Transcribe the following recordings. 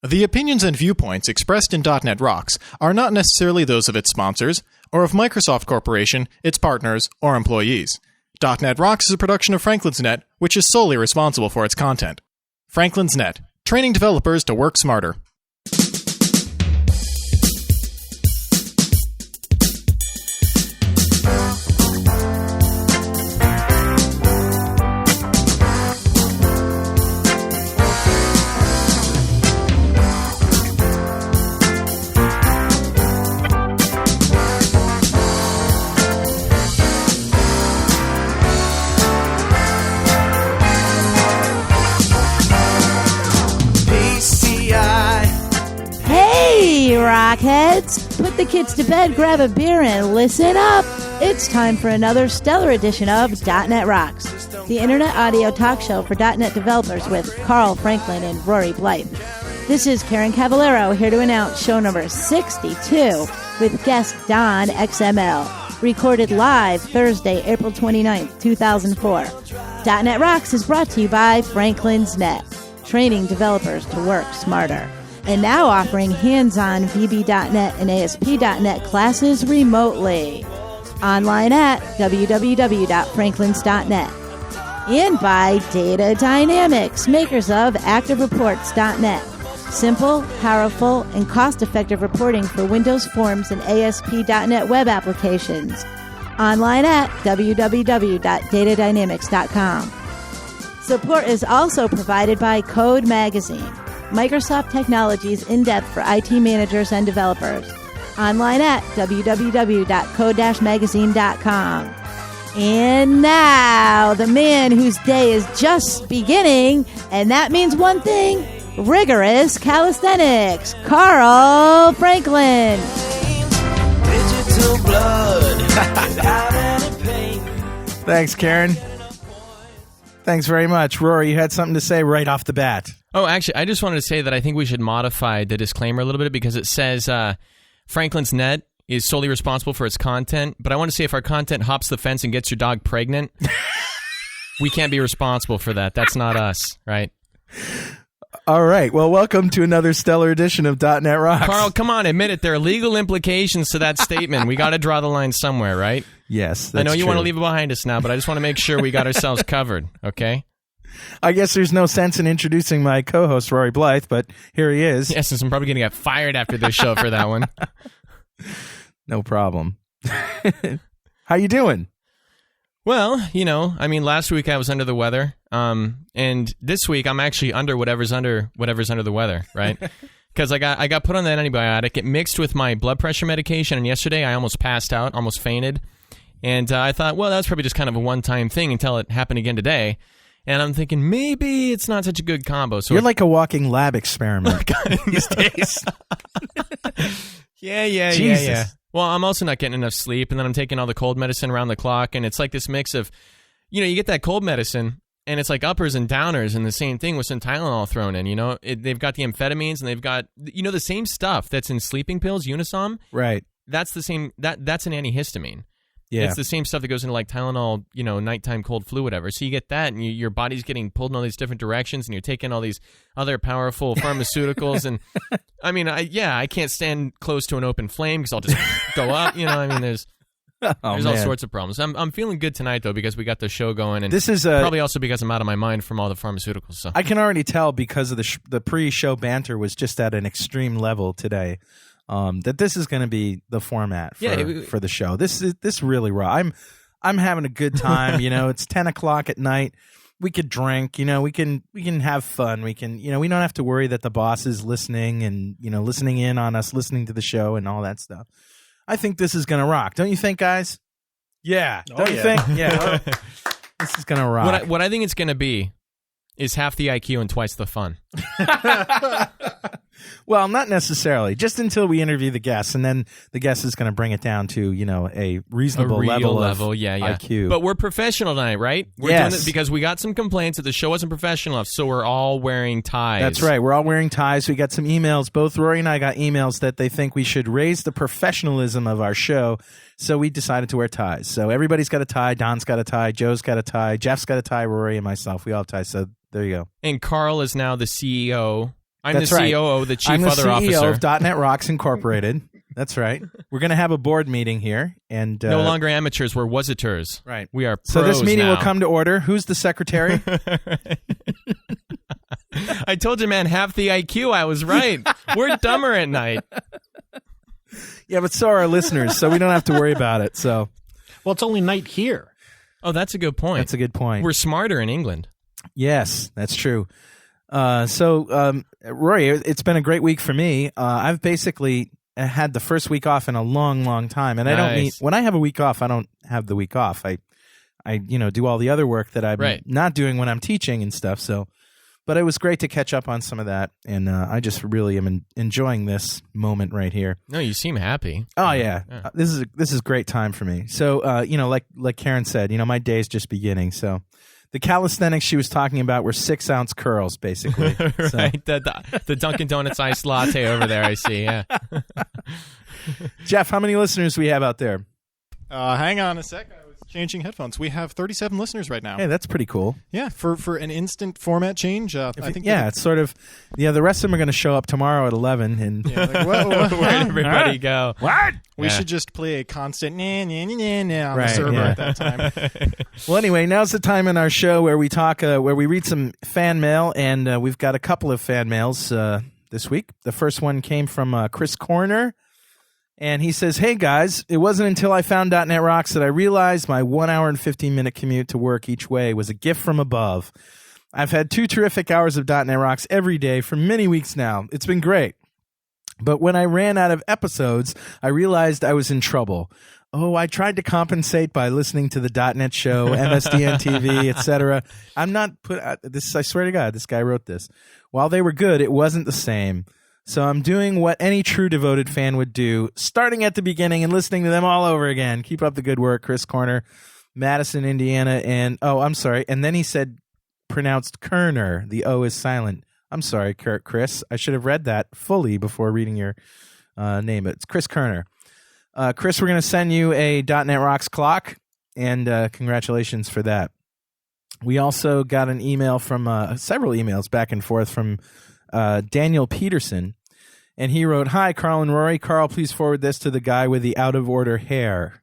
The opinions and viewpoints expressed in .NET Rocks are not necessarily those of its sponsors, or of Microsoft Corporation, its partners, or employees. .NET Rocks is a production of Franklin's Net, which is solely responsible for its content. Franklin's Net, training developers to work smarter. Rockheads, put the kids to bed, grab a beer, and listen up. It's time for another stellar edition of .NET Rocks, the internet audio talk show for .NET developers with Carl Franklin and Rory Blythe. This is Karen Cavallero here to announce show number 62 with guest DonXML, recorded live Thursday, April 29th, 2004. .NET Rocks is brought to you by Franklin's Net, training developers to work smarter. And now offering hands-on VB.NET and ASP.NET classes remotely. Online at www.franklins.net. And by Data Dynamics, makers of ActiveReports.NET. Simple, powerful, and cost-effective reporting for Windows Forms and ASP.NET web applications. Online at www.datadynamics.com. Support is also provided by Code Magazine, Microsoft Technologies in-depth for IT managers and developers. Online at www.code-magazine.com. And now, the man whose day is just beginning, and that means one thing, rigorous calisthenics, Carl Franklin. Digital blood without any pain. Thanks, Karen. Thanks very much. Rory, you had something to say right off the bat. Oh, actually, I just wanted to say that I think we should modify the disclaimer a little bit because it says Franklin's Net is solely responsible for its content, but I want to say if our content hops the fence and gets your dog pregnant, we can't be responsible for that. That's not us, right? All right. Well, welcome to another stellar edition of .NET Rocks. Carl, come on, admit it. There are legal implications to that statement. We got to draw the line somewhere, right? Yes, that's I know you true. want to leave it behind us now, but I just want to make sure we got ourselves covered, okay? I guess there's no sense in introducing my co-host, Rory Blythe, but here he is. Yes, and I'm probably going to get fired after this show for that one. No problem. How you doing? Well, last week I was under the weather, and this week I'm actually under whatever's under the weather, right? Because I got put on that antibiotic. It mixed with my blood pressure medication, and yesterday I almost passed out, almost fainted. And I thought, well, that's probably just kind of a one-time thing until it happened again today. And I'm thinking, maybe it's not such a good combo. So you're like a walking lab experiment these days. Yeah. Well, I'm also not getting enough sleep, and then I'm taking all the cold medicine around the clock, and it's like this mix of, you get that cold medicine, and it's like uppers and downers, and the same thing with some Tylenol thrown in, they've got the amphetamines, and they've got, the same stuff that's in sleeping pills, Unisom. Right. That's the same, that's an antihistamine. Yeah. It's the same stuff that goes into like Tylenol, nighttime cold flu, whatever. So you get that, and your body's getting pulled in all these different directions, and you're taking all these other powerful pharmaceuticals. And I can't stand close to an open flame because I'll just go up. There's all sorts of problems. I'm feeling good tonight though because we got the show going, and this is probably also because I'm out of my mind from all the pharmaceuticals. So I can already tell because of the pre-show banter was just at an extreme level today. That this is going to be the format for the show. This really raw. I'm having a good time. It's 10 o'clock at night. We could drink. We can have fun. We can. We don't have to worry that the boss is listening and listening in on us, listening to the show and all that stuff. I think this is going to rock. Don't you think, guys? Yeah. Don't you think? Yeah. This is going to rock. What I think it's going to be is half the IQ and twice the fun. Well, not necessarily. Just until we interview the guests, and then the guest is going to bring it down to a reasonable level of IQ. But we're professional tonight, right? We're doing this because we got some complaints that the show wasn't professional enough, so we're all wearing ties. That's right. We're all wearing ties. We got some emails. Both Rory and I got emails that they think we should raise the professionalism of our show, so we decided to wear ties. So everybody's got a tie. Don's got a tie. Joe's got a tie. Jeff's got a tie. Rory and myself, we all have ties. So there you go. And Carl is now the CEO. I'm That's the right. COO, the Chief I'm the Other CEO Officer. of .NET Rocks Incorporated. That's right. We're going to have a board meeting here. And No longer amateurs, we're wasiteurs. Right. We are pros So this meeting now. will come to order. Who's the secretary? I told you, man, half the IQ. I was right. We're dumber at night. Yeah, but so are our listeners, so we don't have to worry about it. So, Well, it's only night here. Oh, that's a good point. that's a good point. We're smarter in England. Yes, that's true. Rory, it's been a great week for me. I've basically had the first week off in a long, long time, and I don't mean when I have a week off, I don't have the week off. I do all the other work that I'm not doing when I'm teaching and stuff. So, but it was great to catch up on some of that, and I just really am enjoying this moment right here. No, you seem happy. Oh yeah, this is great time for me. So, like Karen said, my day's just beginning. So. The calisthenics she was talking about were 6-ounce curls, basically. So. Right, the Dunkin' Donuts iced latte over there. I see. Yeah. Jeff, how many listeners we have out there? Hang on a sec. I was changing headphones. We have 37 listeners right now. Hey, that's pretty cool. Yeah, for an instant format change. I think. Yeah, it's sort of. Yeah, the rest of them are going to show up tomorrow at 11, and Where'd everybody go? What? We should just play a constant on the server at that time. Well, anyway, now's the time in our show where we talk, where we read some fan mail, and we've got a couple of fan mails this week. The first one came from Chris Corner, and he says, "Hey guys, it wasn't until I found .NET Rocks that I realized my 1 hour and 15-minute commute to work each way was a gift from above. I've had 2 terrific hours of .NET Rocks every day for many weeks now. It's been great. But when I ran out of episodes, I realized I was in trouble. Oh, I tried to compensate by listening to the .NET Show, MSDN TV, etc. I'm not this. I swear to God, this guy wrote this. While they were good, it wasn't the same. So I'm doing what any true devoted fan would do, starting at the beginning and listening to them all over again. Keep up the good work, Chris Corner, Madison, Indiana, and I'm sorry. And then he said, pronounced Kerner. The O is silent. I'm sorry, Chris. I should have read that fully before reading your name. It's Chris Kerner. Chris, we're going to send you a .NET Rocks clock, and congratulations for that. We also got an email from several emails back and forth from Daniel Peterson, and he wrote, "Hi, Carl and Rory. Carl, please forward this to the guy with the out-of-order hair."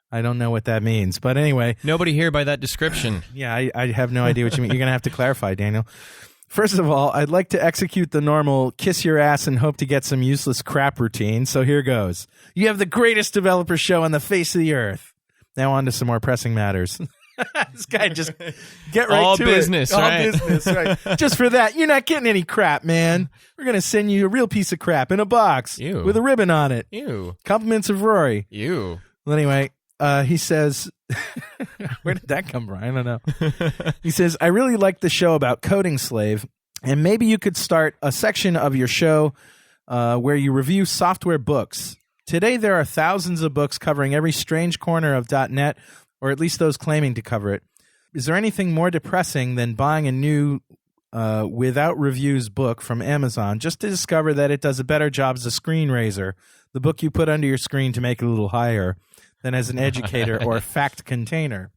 I don't know what that means, but anyway. Nobody here by that description. Yeah, I have no idea what you mean. You're going to have to clarify, Daniel. First of all, I'd like to execute the normal kiss your ass and hope to get some useless crap routine, so here goes. You have the greatest developer show on the face of the earth. Now on to some more pressing matters. This guy just get right all to business, it. right? All business, right. Just for that, you're not getting any crap, man. We're going to send you a real piece of crap in a box Ew. with a ribbon on it. Ew. Compliments of Rory. Ew. Well, anyway, he says, where did that come from? I don't know. He says, I really like the show about Coding Slave, and maybe you could start a section of your show where you review software books. Today, there are thousands of books covering every strange corner of .NET, or at least those claiming to cover it. Is there anything more depressing than buying a new without reviews book from Amazon just to discover that it does a better job as a screen raiser, the book you put under your screen to make it a little higher, than as an educator or fact container?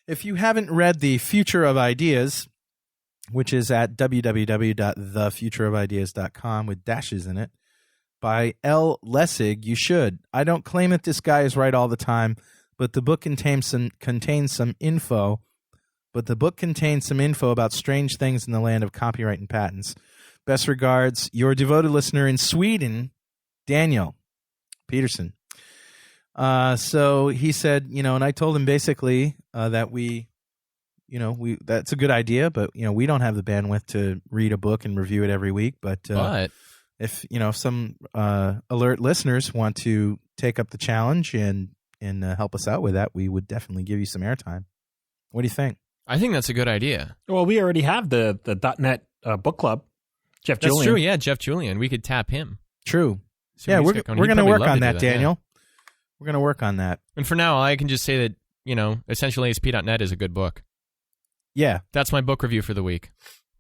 If you haven't read The Future of Ideas, which is at www.thefutureofideas.com with dashes in it, by L. Lessig, you should. I don't claim that this guy is right all the time, but the book contains some info. About strange things in the land of copyright and patents. Best regards, your devoted listener in Sweden, Daniel Peterson. So he said, and I told him basically that that's a good idea, but we don't have the bandwidth to read a book and review it every week. But if some alert listeners want to take up the challenge and help us out with that, we would definitely give you some airtime. What do you think? I think that's a good idea. Well, we already have the .NET book club. Jeff Julian. That's true, yeah, Jeff Julian. We could tap him. True. So yeah, we're going to work on that, yeah. Daniel. We're going to work on that. And for now, I can just say that, Essentially ASP.NET is a good book. Yeah. That's my book review for the week.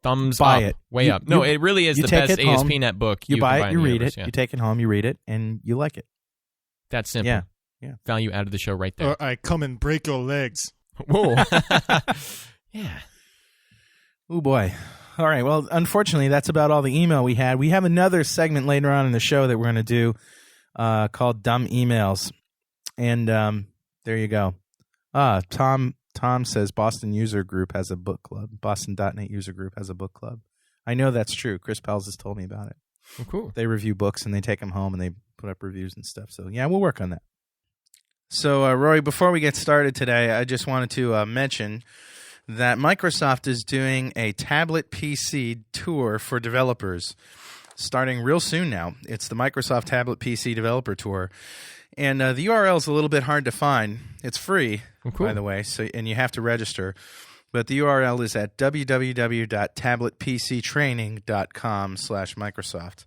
Thumbs buy up. It. Way up. No, it really is the best ASP.NET book. You buy it, you read universe, it, yeah. you take it home, you read it, and you like it. That's simple. Yeah. Value out of the show right there. Or I come and break your legs. Whoa. Yeah. Oh, boy. All right. Well, unfortunately, that's about all the email we had. We have another segment later on in the show that we're going to do called Dumb Emails. And there you go. Tom says Boston User Group has a book club. Boston.NET User Group has a book club. I know that's true. Chris Pelz has told me about it. Oh, cool. They review books and they take them home and they put up reviews and stuff. So, yeah, we'll work on that. So, Rory, before we get started today, I just wanted to mention that Microsoft is doing a tablet PC tour for developers starting real soon now. It's the Microsoft Tablet PC Developer Tour. And the URL is a little bit hard to find. It's free, by the way, and you have to register. But the URL is at www.tabletpctraining.com/Microsoft.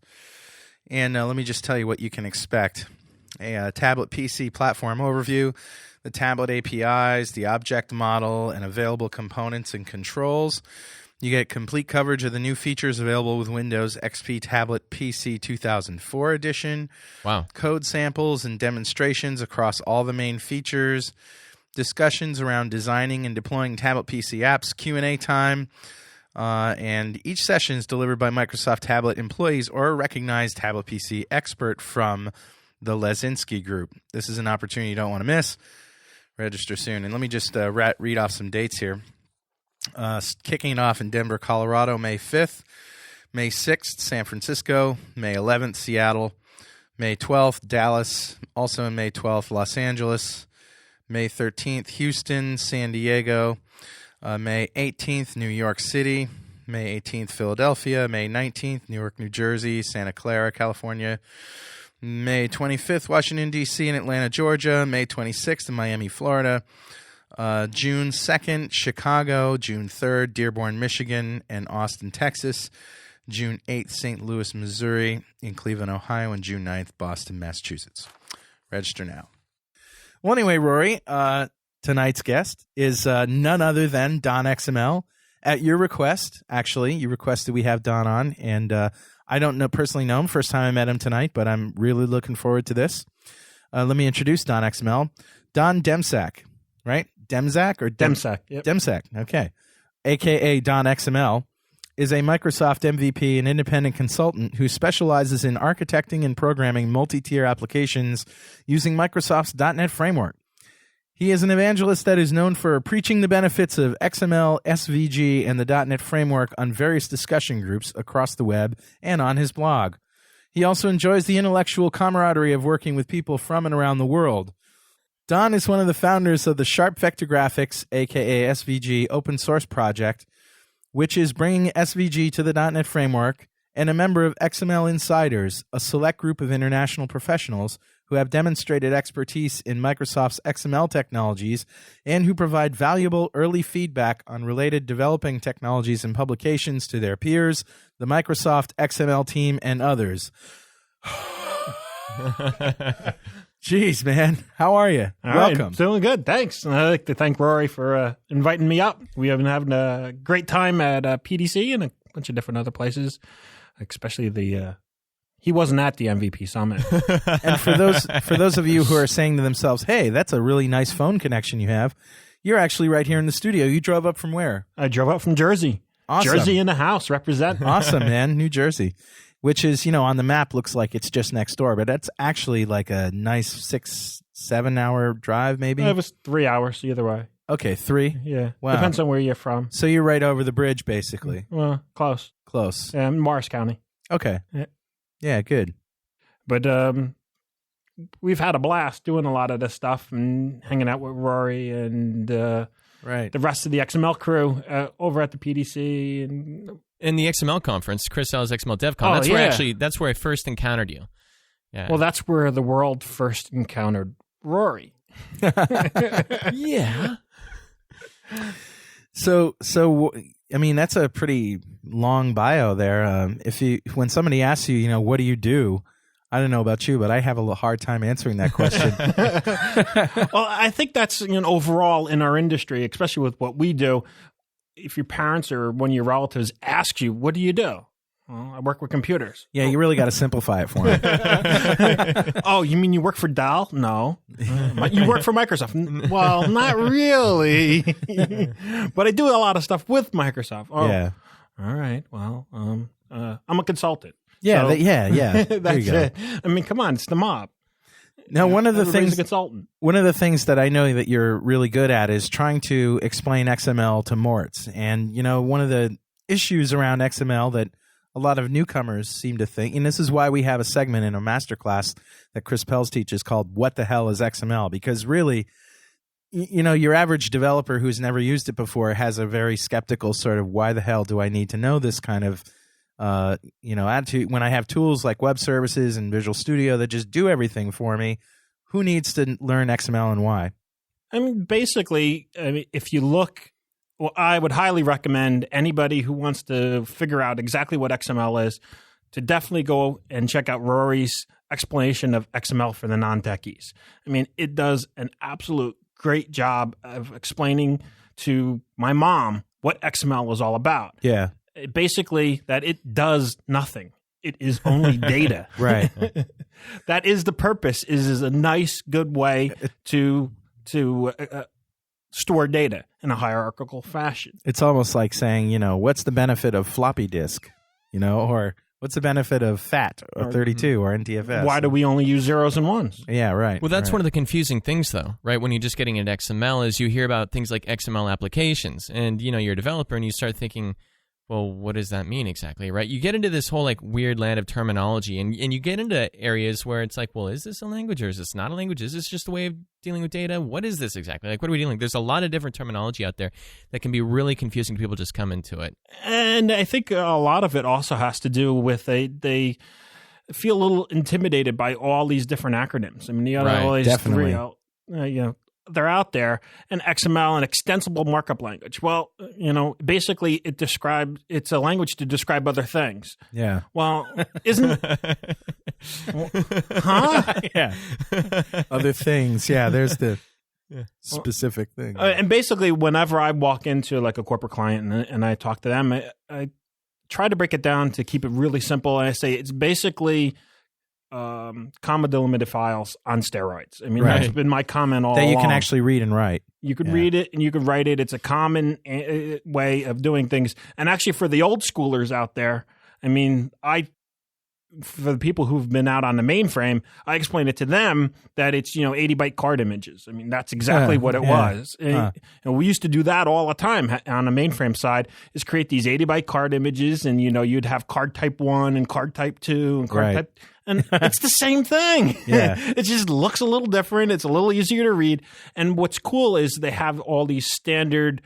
And let me just tell you what you can expect. A tablet PC platform overview, the tablet APIs, the object model, and available components and controls. You get complete coverage of the new features available with Windows XP Tablet PC 2004 edition. Wow. Code samples and demonstrations across all the main features. Discussions around designing and deploying tablet PC apps, Q&A time, and each session is delivered by Microsoft Tablet employees or a recognized tablet PC expert from the Lesinski Group. This is an opportunity you don't want to miss. Register soon. And let me just read off some dates here. Kicking it off in Denver, Colorado, May 5th. May 6th, San Francisco. May 11th, Seattle. May 12th, Dallas. Also on May 12th, Los Angeles. May 13th, Houston, San Diego. May 18th, New York City. May 18th, Philadelphia. May 19th, Newark, New Jersey. Santa Clara, California. May 25th, Washington, D.C. and Atlanta, Georgia. May 26th, in Miami, Florida. June 2nd, Chicago. June 3rd, Dearborn, Michigan, and Austin, Texas. June 8th, St. Louis, Missouri, in Cleveland, Ohio, and June 9th, Boston, Massachusetts. Register now. Well, anyway, Rory, tonight's guest is none other than DonXML. At your request, actually, you requested we have Don on, and I don't personally know him. First time I met him tonight, but I'm really looking forward to this. Let me introduce DonXML. Don Demsak, right? Demsak or Demsak. Yep. Demsak, okay. a.k.a. DonXML is a Microsoft MVP and independent consultant who specializes in architecting and programming multi-tier applications using Microsoft's .NET framework. He is an evangelist that is known for preaching the benefits of XML, SVG, and the .NET framework on various discussion groups across the web and on his blog. He also enjoys the intellectual camaraderie of working with people from and around the world. Don is one of the founders of the Sharp Vector Graphics, a.k.a. SVG, open source project, which is bringing SVG to the .NET framework, and a member of XML Insiders, a select group of international professionals who have demonstrated expertise in Microsoft's XML technologies and who provide valuable early feedback on related developing technologies and publications to their peers, the Microsoft XML team, and others. Jeez, man. How are you? Welcome. Right, doing good. Thanks. And I'd like to thank Rory for inviting me up. We have been having a great time at PDC and a bunch of different other places, especially he wasn't at the MVP Summit. And for those of you who are saying to themselves, hey, that's a really nice phone connection you have, you're actually right here in the studio. You drove up from where? I drove up from Jersey. Awesome. Jersey in the house, represent. Awesome, man. New Jersey. Which is, on the map looks like it's just next door, but that's actually like a nice 6-7 hour drive, maybe? It was 3 hours either way. Okay, 3? Yeah. Wow. Depends on where you're from. So you're right over the bridge, basically. Well, close. Close. Yeah, Morris County. Okay. Yeah, good. But we've had a blast doing a lot of this stuff and hanging out with Rory and right. the rest of the XML crew over at the PDC and... In the XML conference, Chris L's XML DevCon. That's where I first encountered you. Yeah. Well, that's where the world first encountered Rory. Yeah. So I mean, that's a pretty long bio there. When somebody asks you, what do you do? I don't know about you, but I have a hard time answering that question. Well, I think that's overall in our industry, especially with what we do. If your parents or one of your relatives ask you, what do you do? Well, I work with computers. Yeah, you really got to simplify it for them. Oh, you mean you work for Dell? No. You work for Microsoft? Well, not really. But I do a lot of stuff with Microsoft. Oh, yeah. All right. Well, I'm a consultant. Yeah, So- yeah. There That's you go. it. I mean, come on, it's the mob. Now, one of the Everybody's things a consultant. One of the things that I know that you're really good at is trying to explain XML to Morts. And, one of the issues around XML that a lot of newcomers seem to think, and this is why we have a segment in a masterclass that Chris Pells teaches called What the Hell is XML? Because really, your average developer who's never used it before has a very skeptical sort of, why the hell do I need to know this kind of attitude when I have tools like web services and Visual Studio that just do everything for me. Who needs to learn XML and why? I mean, basically, if you look, well, I would highly recommend anybody who wants to figure out exactly what XML is to definitely go and check out Rory's explanation of XML for the non-techies. I mean, it does an absolute great job of explaining to my mom what XML is all about. Yeah. Basically, that it does nothing. It is only data. Right. That is the purpose. Is a nice, good way to store data in a hierarchical fashion. It's almost like saying, what's the benefit of floppy disk, or what's the benefit of FAT or 32 or NTFS? Why do we only use zeros and ones? Yeah, right. Well, that's right. one of the confusing things, though, right? When you're just getting into XML, is you hear about things like XML applications, and you're a developer, and you start thinking, well, what does that mean exactly, right? You get into this whole weird land of terminology, and you get into areas where it's like, well, is this a language or is this not a language? Is this just a way of dealing with data? What is this exactly? What are we dealing with? There's a lot of different terminology out there that can be really confusing to people just come into it. And I think a lot of it also has to do with they feel a little intimidated by all these different acronyms. I mean, you got all these definitely. they're out there, and XML, an extensible markup language. Well, basically it's a language to describe other things. Yeah. Well, isn't huh? Yeah. Other things. Yeah, there's the specific thing. And basically, whenever I walk into like a corporate client and I talk to them, I try to break it down to keep it really simple. And I say it's basically comma delimited files on steroids. I mean, Right. that's been my comment all that you along. can actually read and write. You could Yeah. read it and you could write it. It's a common way of doing things. And actually, for the old schoolers out there, I mean, for the people who've been out on the mainframe, I explain it to them that it's 80-byte card images. I mean, that's exactly what it was. And we used to do that all the time on the mainframe side, is create these 80-byte card images, and you'd have card type 1 and card type 2 and card Right. type, and it's the same thing. Yeah. It just looks a little different. It's a little easier to read. And what's cool is they have all these standard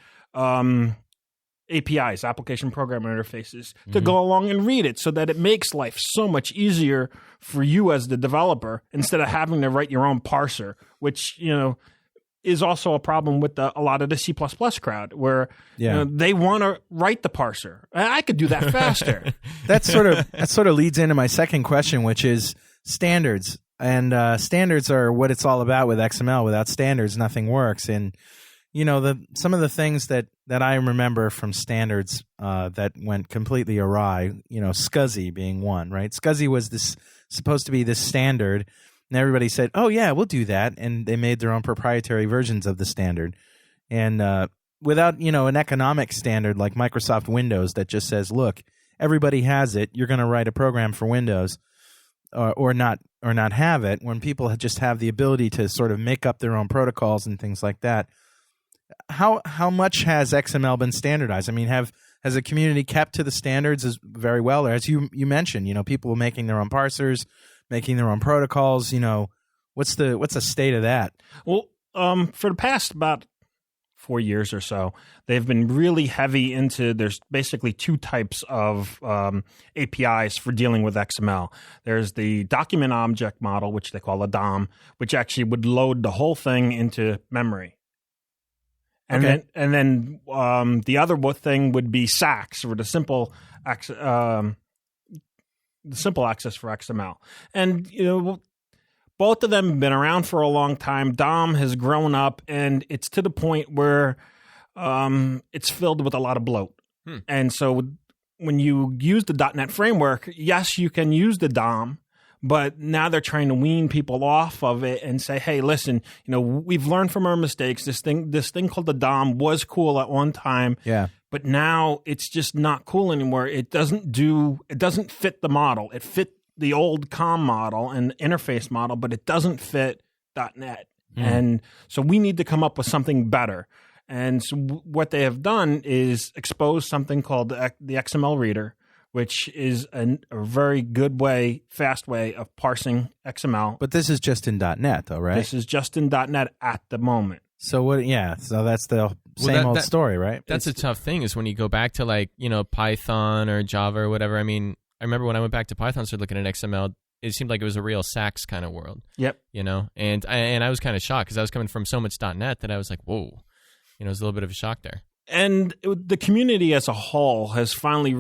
APIs, application programming interfaces, to go along and read it, so that it makes life so much easier for you as the developer, instead of having to write your own parser, which is also a problem with a lot of the C++ crowd, where they want to write the parser. I could do that faster. That sort of leads into my second question, which is standards. And standards are what it's all about with XML. Without standards, nothing works. And some of the things that I remember from standards that went completely awry, SCSI being one, right? SCSI was supposed to be this standard, and everybody said, oh yeah, we'll do that. And they made their own proprietary versions of the standard. And without, an economic standard like Microsoft Windows that just says, look, everybody has it, you're going to write a program for Windows or not have it, when people just have the ability to sort of make up their own protocols and things like that. How much has XML been standardized? I mean, has the community kept to the standards as very well? Or as you mentioned, people making their own parsers, making their own protocols. What's the state of that? Well, for the past about 4 years or so, they've been really heavy into. There's basically two types of APIs for dealing with XML. There's the document object model, which they call a DOM, which actually would load the whole thing into memory. And then the other thing would be SACS, or the simple access for XML. And both of them have been around for a long time. DOM has grown up, and it's to the point where it's filled with a lot of bloat. And so when you use the .NET framework, yes, you can use the DOM. But now they're trying to wean people off of it and say, hey, listen, we've learned from our mistakes. This thing called the DOM was cool at one time. Yeah. but now it's just not cool anymore. It doesn't fit the model. It fit the old COM model and interface model, but it doesn't fit .NET. And so we need to come up with something better. And so what they have done is expose something called the XML reader, which is a very good way, fast way of parsing XML. But this is just in .NET, though, right? This is just in .NET at the moment. So what? Yeah. So that's the same old story, right? That's a tough thing is when you go back to like, Python or Java or whatever. I mean, I remember when I went back to Python and started looking at XML, it seemed like it was a real Sax kind of world. Yep. And I was kind of shocked because I was coming from so much .NET that I was like, whoa, it was a little bit of a shock there. And the community as a whole has finally,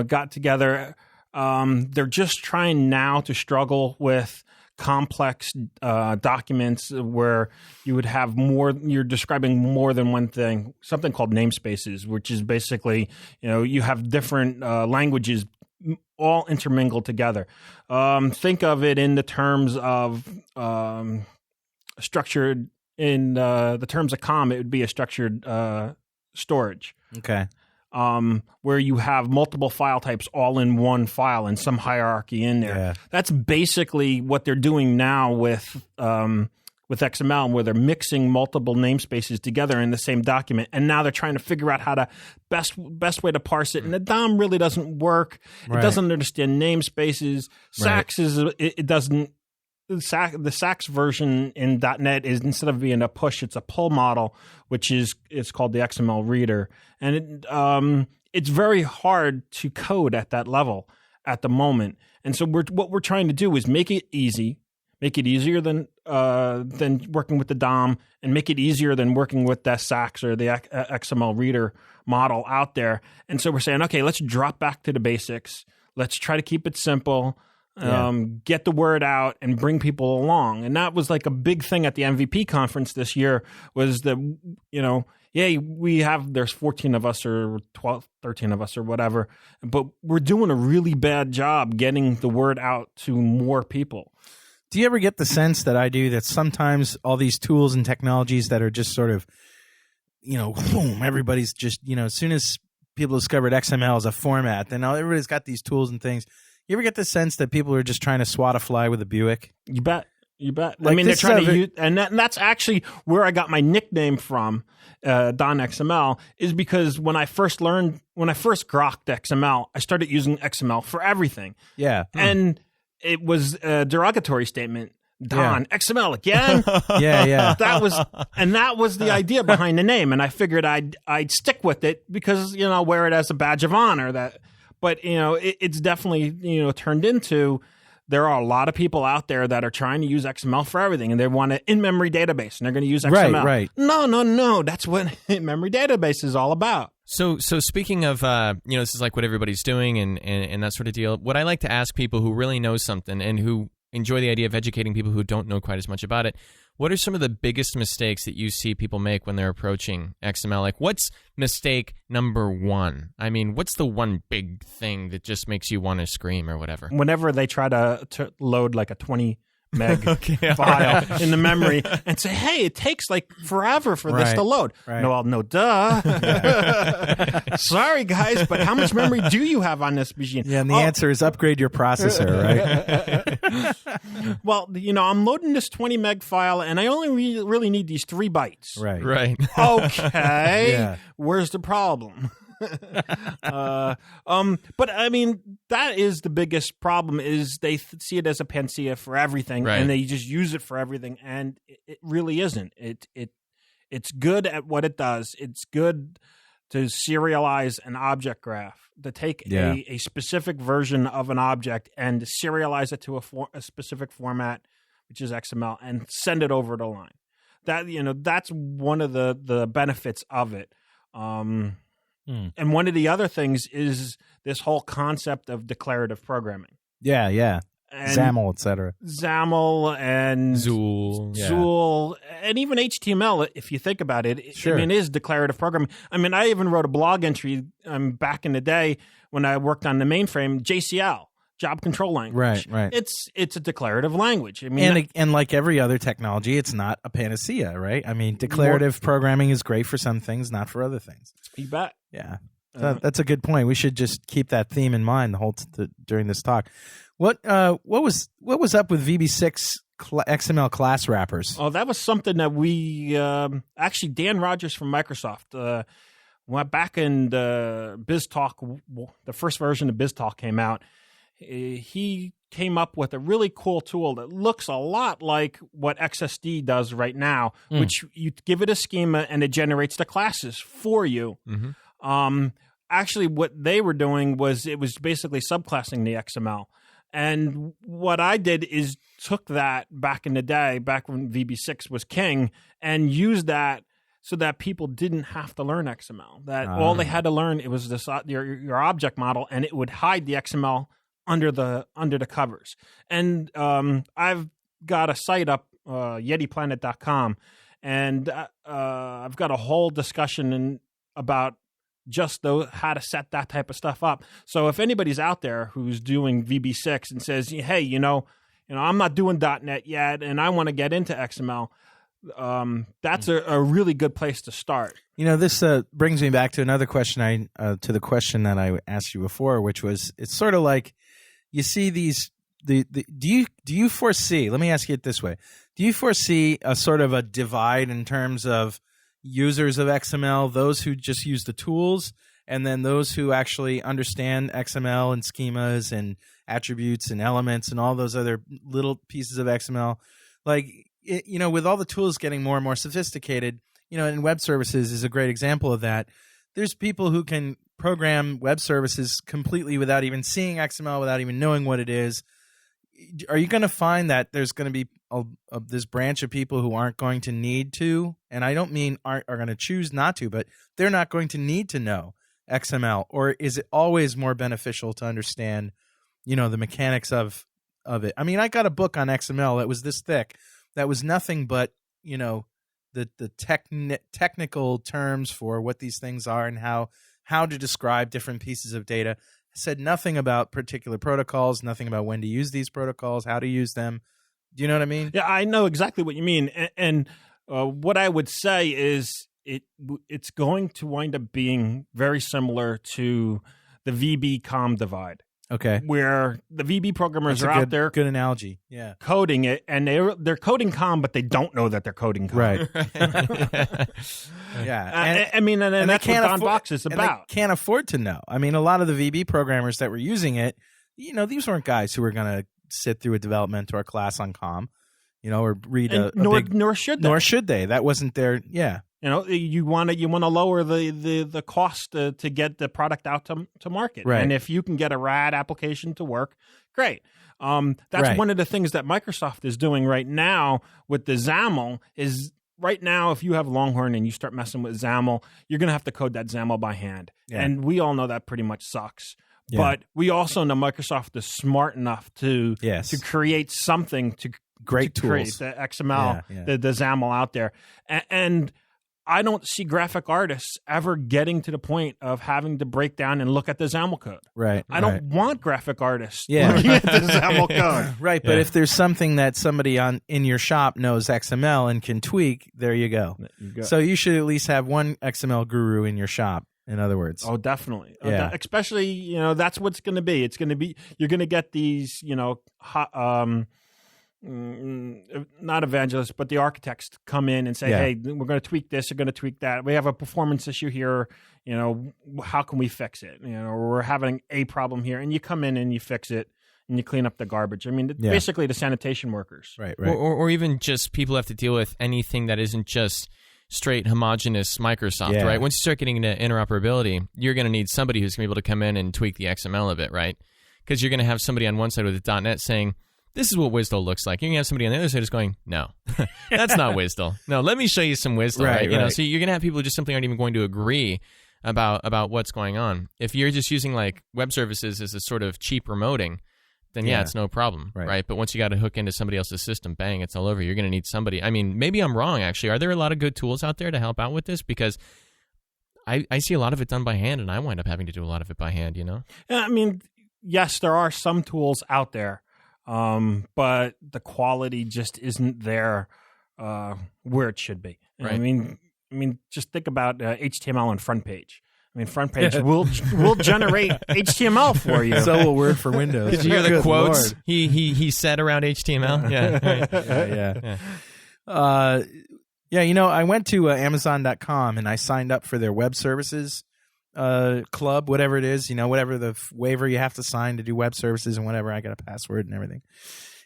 got together. They're just trying now to struggle with complex documents where you would have you're describing more than one thing, something called namespaces, which is basically, you have different languages all intermingled together. Think of it in the terms of structured, in the terms of COM, it would be a structured storage. Okay. Where you have multiple file types all in one file and some hierarchy in there. Yeah. That's basically what they're doing now with XML, where they're mixing multiple namespaces together in the same document, and now they're trying to figure out how to best way to parse it. And the DOM really doesn't work. Right. It doesn't understand namespaces. Sax it doesn't. The Sax version in .NET is, instead of being a push, it's a pull model, which it's called the XML reader, and it's very hard to code at that level at the moment. And so what we're trying to do is make it easy, make it easier than working with the DOM, and make it easier than working with the Sax or the XML reader model out there. And so we're saying, okay, let's drop back to the basics. Let's try to keep it simple. Get the word out and bring people along. And that was like a big thing at the MVP conference this year, was that, there's 14 of us or 12, 13 of us or whatever, but we're doing a really bad job getting the word out to more people. Do you ever get the sense that I do, that sometimes all these tools and technologies that are just sort of, boom, everybody's just, as soon as people discovered XML as a format, then now everybody's got these tools and things. You ever get the sense that people are just trying to swat a fly with a Buick? You bet. Like, I mean, they're trying to use, and that's actually where I got my nickname from, DonXML, is because when I first grokked XML, I started using XML for everything. Yeah. And it was a derogatory statement. Don, XML again? Yeah. That was the idea behind the name, and I figured I'd stick with it because, wear it as a badge of honor. But, it's definitely, turned into, there are a lot of people out there that are trying to use XML for everything, and they want an in-memory database, and they're going to use XML. Right. No. That's what in-memory database is all about. So speaking of, this is like what everybody's doing and that sort of deal. What I like to ask people who really know something and who enjoy the idea of educating people who don't know quite as much about it, what are some of the biggest mistakes that you see people make when they're approaching XML? Like, what's mistake number one? I mean, what's the one big thing that just makes you want to scream or whatever? Whenever they try to load like a 20 meg file in the memory and say, hey, it takes like forever for this to load. Right. No, duh. Sorry, guys, but how much memory do you have on this machine? Yeah, and the answer is upgrade your processor, right? Well, I'm loading this 20 meg file, and I only really need these 3 bytes. Right. Okay. Where's the problem? But I mean, that is the biggest problem, is they see it as a panacea for everything, and they just use it for everything, and it really isn't. It's good at what it does. It's good to serialize an object graph, to take a specific version of an object and serialize it to a specific format, which is XML, and send it over the line. That that's one of the benefits of it. And one of the other things is this whole concept of declarative programming. Yeah. And XAML, etc. XAML and Zool, and even HTML, if you think about it, sure. It is declarative programming. I mean, I even wrote a blog entry back in the day when I worked on the mainframe, JCL. job control language. Right. It's a declarative language. I mean, and like every other technology, it's not a panacea, right? I mean, declarative programming is great for some things, not for other things. You bet. Yeah. That's a good point. We should just keep that theme in mind the whole during this talk. What was up with VB6 XML class wrappers? Oh, that was something that we actually Dan Rogers from Microsoft went back in the BizTalk. The first version of BizTalk came out. He came up with a really cool tool that looks a lot like what XSD does right now, which you give it a schema and it generates the classes for you. Actually, what they were doing was it was basically subclassing the XML. And what I did is took that back in the day, back when VB6 was king, and used that so that people didn't have to learn XML. That all they had to learn, it was this your object model, and it would hide the XML under the covers. And I've got a site up, yetiplanet.com, and I've got a whole discussion about just how to set that type of stuff up. So if anybody's out there who's doing VB6 and says, hey, I'm not doing .NET yet, and I want to get into XML, that's a really good place to start. This brings me back to another question to the question that I asked you before, which was, it's sort of like you see these. Do you foresee? Let me ask you it this way: do you foresee a sort of a divide in terms of users of XML, those who just use the tools, and then those who actually understand XML and schemas and attributes and elements and all those other little pieces of XML? Like, with all the tools getting more and more sophisticated, and web services is a great example of that. There's people who can program web services completely without even seeing XML, without even knowing what it is. Are you going to find that there's going to be this branch of people who aren't going to need to, and I don't mean are going to choose not to, but they're not going to need to know XML? Or is it always more beneficial to understand, the mechanics of it? I mean, I got a book on XML that was this thick, that was nothing but, the technical terms for what these things are and how to describe different pieces of data. Said nothing about particular protocols, nothing about when to use these protocols, how to use them. Do you know what I mean? Yeah, I know exactly what you mean. And what I would say is it's going to wind up being very similar to the VB-COM divide. Okay. Where the VB programmers are out there. Good analogy. Yeah. Coding it, and they're coding COM, but they don't know that they're coding COM. Right. Yeah. And that's what DonBox is about. They can't afford to know. I mean, a lot of the VB programmers that were using it, these weren't guys who were going to sit through a developmentor class on COM, or read nor should they. That wasn't their, yeah. You want to lower the cost to get the product out to market. Right. And if you can get a RAD application to work, great. That's one of the things that Microsoft is doing right now with the XAML is right now, if you have Longhorn and you start messing with XAML, you're going to have to code that XAML by hand. Yeah. And we all know that pretty much sucks. Yeah. But we also know Microsoft is smart enough to create something to create the XML, the XAML out there. And I don't see graphic artists ever getting to the point of having to break down and look at the XAML code. Right. I don't want graphic artists looking at the XAML code. Right, but if there's something that somebody in your shop knows XML and can tweak, there you go. So you should at least have one XML guru in your shop, in other words. Oh, definitely. Yeah. Especially, that's what it's going to be. It's going to be, you're going to get these, not evangelists, but the architects come in and say, hey, we're going to tweak this, we're going to tweak that. We have a performance issue here. How can we fix it? We're having a problem here. And you come in and you fix it and you clean up the garbage. I mean, basically the sanitation workers. Right. Or even just people have to deal with anything that isn't just straight homogeneous Microsoft, right? Once you start getting into interoperability, you're going to need somebody who's going to be able to come in and tweak the XML a bit, right? Because you're going to have somebody on one side with the .NET saying, this is what WSDL looks like. You're going to have somebody on the other side just going, no, that's not WSDL. No, let me show you some WSDL, right? So you're going to have people who just simply aren't even going to agree about what's going on. If you're just using like web services as a sort of cheap remoting, then it's no problem, right? But once you got to hook into somebody else's system, bang, it's all over. You're going to need somebody. I mean, maybe I'm wrong, actually. Are there a lot of good tools out there to help out with this? Because I see a lot of it done by hand, and I wind up having to do a lot of it by hand, Yeah, I mean, yes, there are some tools out there, but the quality just isn't there where it should be. Right. I mean, just think about HTML and front page. I mean, front page will generate HTML for you. So will Word for Windows. Did you hear the Good quotes Lord. he said around HTML? Yeah. Yeah. Yeah, I went to Amazon.com and I signed up for their web services club, whatever it is, whatever the waiver you have to sign to do web services and whatever. I got a password and everything.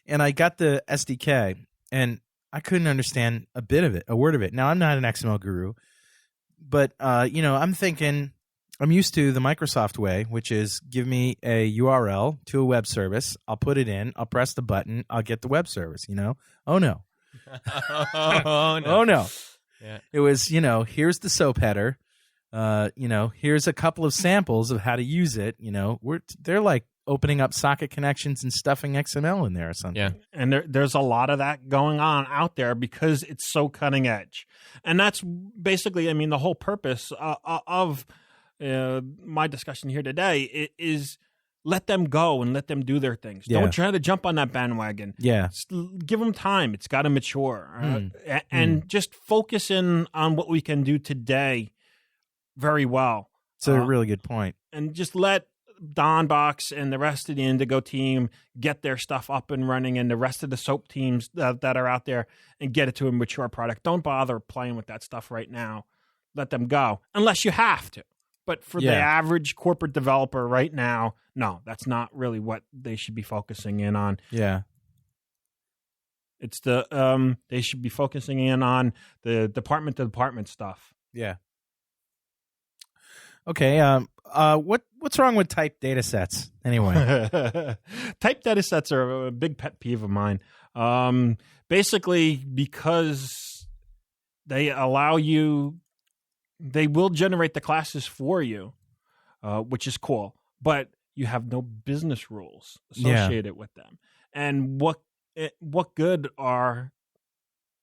And I got the SDK and I couldn't understand a word of it. Now, I'm not an XML guru, but, I'm thinking, I'm used to the Microsoft way, which is give me a URL to a web service. I'll put it in. I'll press the button. I'll get the web service, Oh, no. Oh, no. Oh, no. Yeah. It was, here's the SOAP header. Here's a couple of samples of how to use it. They're like opening up socket connections and stuffing XML in there or something. Yeah. And there's a lot of that going on out there because it's so cutting edge. And that's basically, the whole purpose of my discussion here today is let them go and let them do their things. Yeah. Don't try to jump on that bandwagon. Yeah. Give them time. It's got to mature. And just focus in on what we can do today very well. It's a really good point. And just let Donbox and the rest of the Indigo team get their stuff up and running, and the rest of the SOAP teams that are out there, and get it to a mature product. Don't bother playing with that stuff right now. Let them go, unless you have to. But for the average corporate developer right now, no, that's not really what they should be focusing in on. Yeah. It's they should be focusing in on the department to department stuff. Yeah. Okay. What's wrong with typed data sets anyway? Typed data sets are a big pet peeve of mine. Basically, because they allow you, they will generate the classes for you, which is cool, but you have no business rules associated with them. And what good are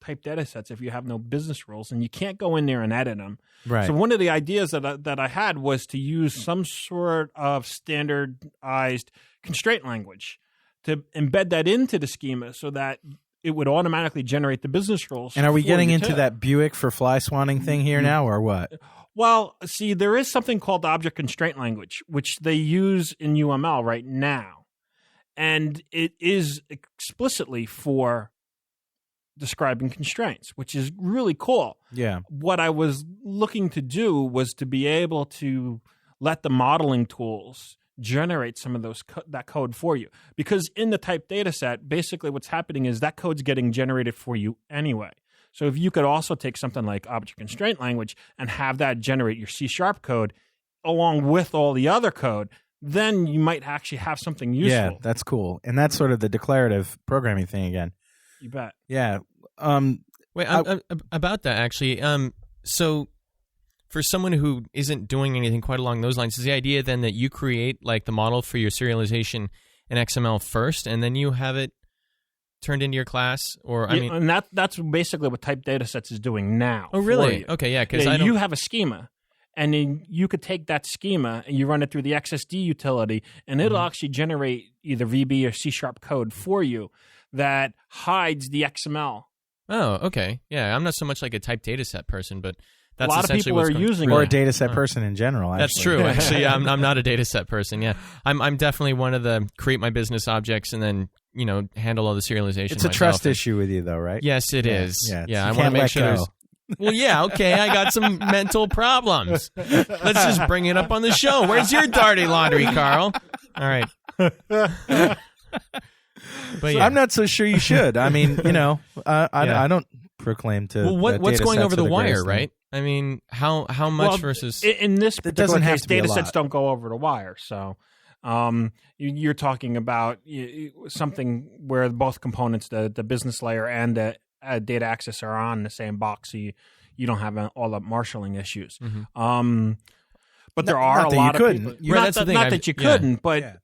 typed data sets if you have no business rules and you can't go in there and edit them? Right. So one of the ideas that I had was to use some sort of standardized constraint language to embed that into the schema so that it would automatically generate the business rules. And are we getting into too. that Buick for fly swanning thing here now, or what? Well, see, there is something called object constraint language, which they use in UML right now. And it is explicitly for describing constraints, which is really cool. Yeah. What I was looking to do was to be able to let the modeling tools generate some of that code for you. Because in the typed data set, basically what's happening is that code's getting generated for you anyway. So if you could also take something like object constraint language and have that generate your C# code along with all the other code, then you might actually have something useful. Yeah, that's cool. And that's sort of the declarative programming thing again. You bet. Yeah. Wait, about that actually. So for someone who isn't doing anything quite along those lines, is the idea then that you create like the model for your serialization in XML first, and then you have it turned into your class? Or and that's basically what typed data sets is doing now. Oh, really? Okay, yeah. Because you have a schema, and then you could take that schema and you run it through the XSD utility, and it'll actually generate either VB or C# code for you that hides the XML. Oh, okay. Yeah, I'm not so much like a typed data set person, but that's a lot of people are using or it. a data set person in general. Actually. That's true. Actually, I'm not a data set person. Yeah, I'm definitely one of the create my business objects and then handle all the serialization. It's a trust issue with you, though, right? Yes, it is. Yeah. I want to make sure there's. Well, yeah, okay. I got some mental problems. Let's just bring it up on the show. Where's your dirty laundry, Carl? All right. But yeah. I'm not so sure you should. I mean, I don't proclaim to. Well, what's going over the wire, right? I mean, how much versus in this particular case, data lot. sets don't go over the wire. So you're talking about something where both components, the business layer and the data access, are on the same box, so you don't have all the marshalling issues. Mm-hmm. But there are a lot of people. Right, Not that you couldn't, but.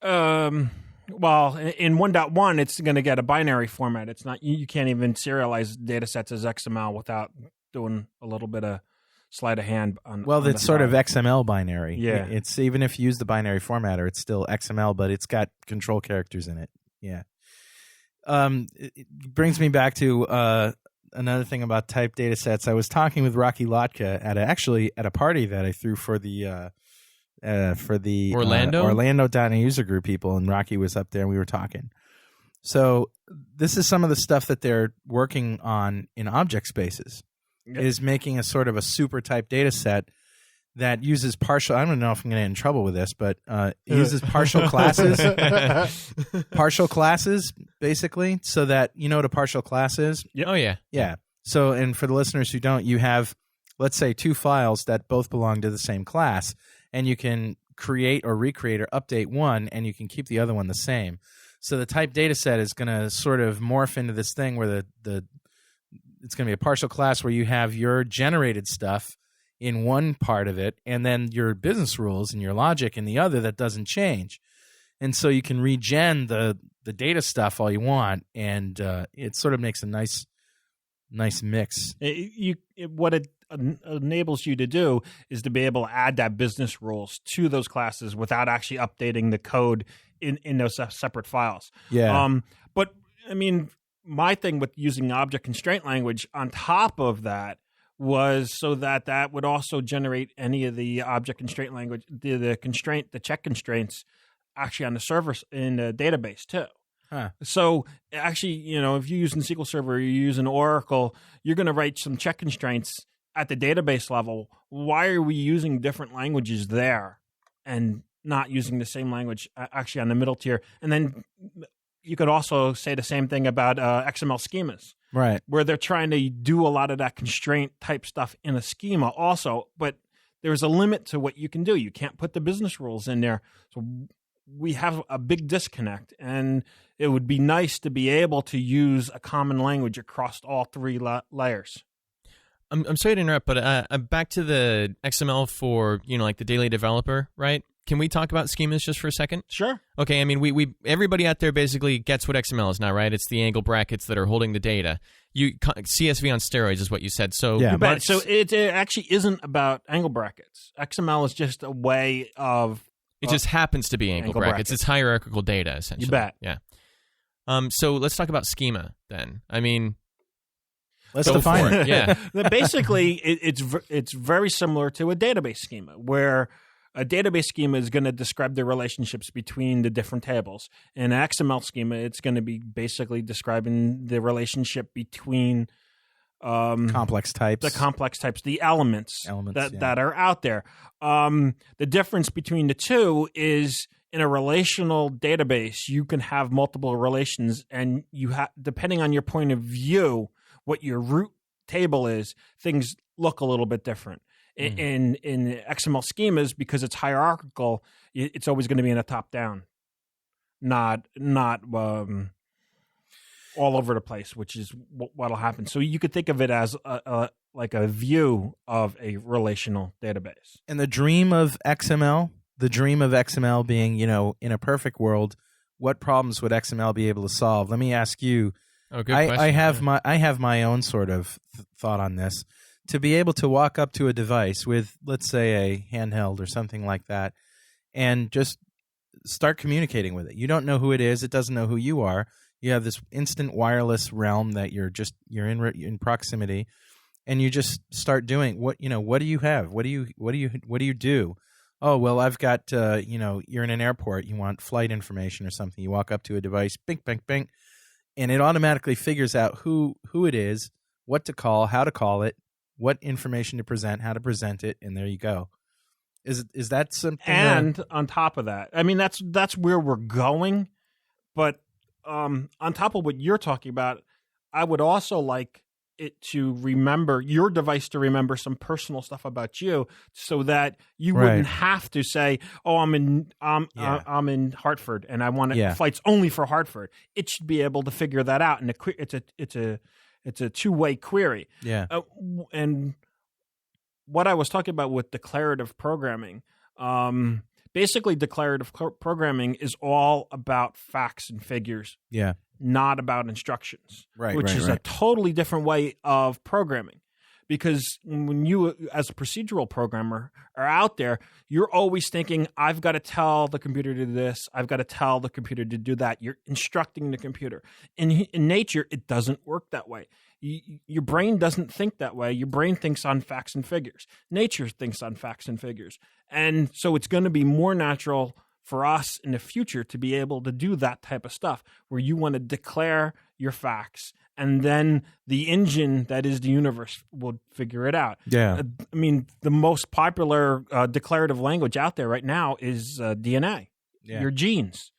Well, in 1.1, it's going to get a binary format. It's not you can't even serialize data sets as XML without doing a little bit of sleight of hand on. Well, on it's the sort of side. XML binary. Yeah. It's even if you use the binary formatter, it's still XML, but it's got control characters in it. Yeah. It brings me back to another thing about type data sets. I was talking with Rocky Lotka at a party that I threw for the Orlando? Orlando.NET user group people, and Rocky was up there and we were talking. So this is some of the stuff that they're working on in object spaces, is making a sort of a super type data set that uses partial. I don't know if I'm going to get in trouble with this, but it uses partial classes. Partial classes, basically, so that you know what a partial class is. Oh yeah. Yeah. So, and for the listeners who don't, you have, let's say, two files that both belong to the same class, and you can create or recreate or update one, and you can keep the other one the same. So the type data set is going to sort of morph into this thing where it's going to be a partial class where you have your generated stuff in one part of it, and then your business rules and your logic in the other that doesn't change. And so you can regen the data stuff all you want, and it sort of makes a nice mix. What it enables you to do is to be able to add that business rules to those classes without actually updating the code in those separate files. Yeah. But I mean, my thing with using object constraint language on top of that was so that would also generate any of the object constraint language, the check constraints actually on the server in the database too. Huh. So actually, if you're using SQL Server, or you're using Oracle, you're going to write some check constraints at the database level. Why are we using different languages there and not using the same language actually on the middle tier? And then you could also say the same thing about XML schemas. Right. Where they're trying to do a lot of that constraint type stuff in a schema also, but there's a limit to what you can do. You can't put the business rules in there. So we have a big disconnect, and it would be nice to be able to use a common language across all three layers. I'm sorry to interrupt, but back to the XML for, like the daily developer, right? Can we talk about schemas just for a second? Sure. Okay, I mean, we everybody out there basically gets what XML is now, right? It's the angle brackets that are holding the data. CSV on steroids is what you said. So, yeah, so it actually isn't about angle brackets. XML is just a way of... It just happens to be angle brackets. It's hierarchical data, essentially. You bet. Yeah. So let's talk about schema then. I mean... Let's define it. Yeah. Basically, it's very similar to a database schema, where a database schema is going to describe the relationships between the different tables. In an XML schema, it's going to be basically describing the relationship between complex types, the elements that are out there. The difference between the two is in a relational database, you can have multiple relations, and you have, depending on your point of view, what your root table is, things look a little bit different. In XML schemas, because it's hierarchical, it's always going to be in a top down, not all over the place, which is what'll happen. So you could think of it as like a view of a relational database. And the dream of XML being, in a perfect world, what problems would XML be able to solve? Let me ask you. Oh, good question. I have my own sort of thought on this. To be able to walk up to a device with, let's say, a handheld or something like that, and just start communicating with it. You don't know who it is. It doesn't know who you are. You have this instant wireless realm that you're in proximity, and you just start doing what do you have? What do you do? Oh, well, I've got you're in an airport. You want flight information or something. You walk up to a device, bing, bing, bing, and it automatically figures out who it is, what to call, how to call it, what information to present, how to present it, and there you go. Is that something? And on top of that, I mean, that's where we're going. But on top of what you're talking about, I would also like it to remember your device to remember some personal stuff about you, so that you wouldn't have to say, "Oh, I'm in Hartford and I want flights only for Hartford." It should be able to figure that out, and it's a two-way query. Yeah. And what I was talking about with declarative programming, basically declarative programming is all about facts and figures. Yeah. Not about instructions. Right. Which is a totally different way of programming. because when you, as a procedural programmer, are out there, you're always thinking, I've got to tell the computer to do this. I've got to tell the computer to do that. You're instructing the computer. In nature, it doesn't work that way. Your brain doesn't think that way. Your brain thinks on facts and figures. Nature thinks on facts and figures. And so it's going to be more natural for us in the future to be able to do that type of stuff where you want to declare your facts and then the engine that is the universe will figure it out. Yeah. I mean, the most popular declarative language out there right now is DNA, your genes.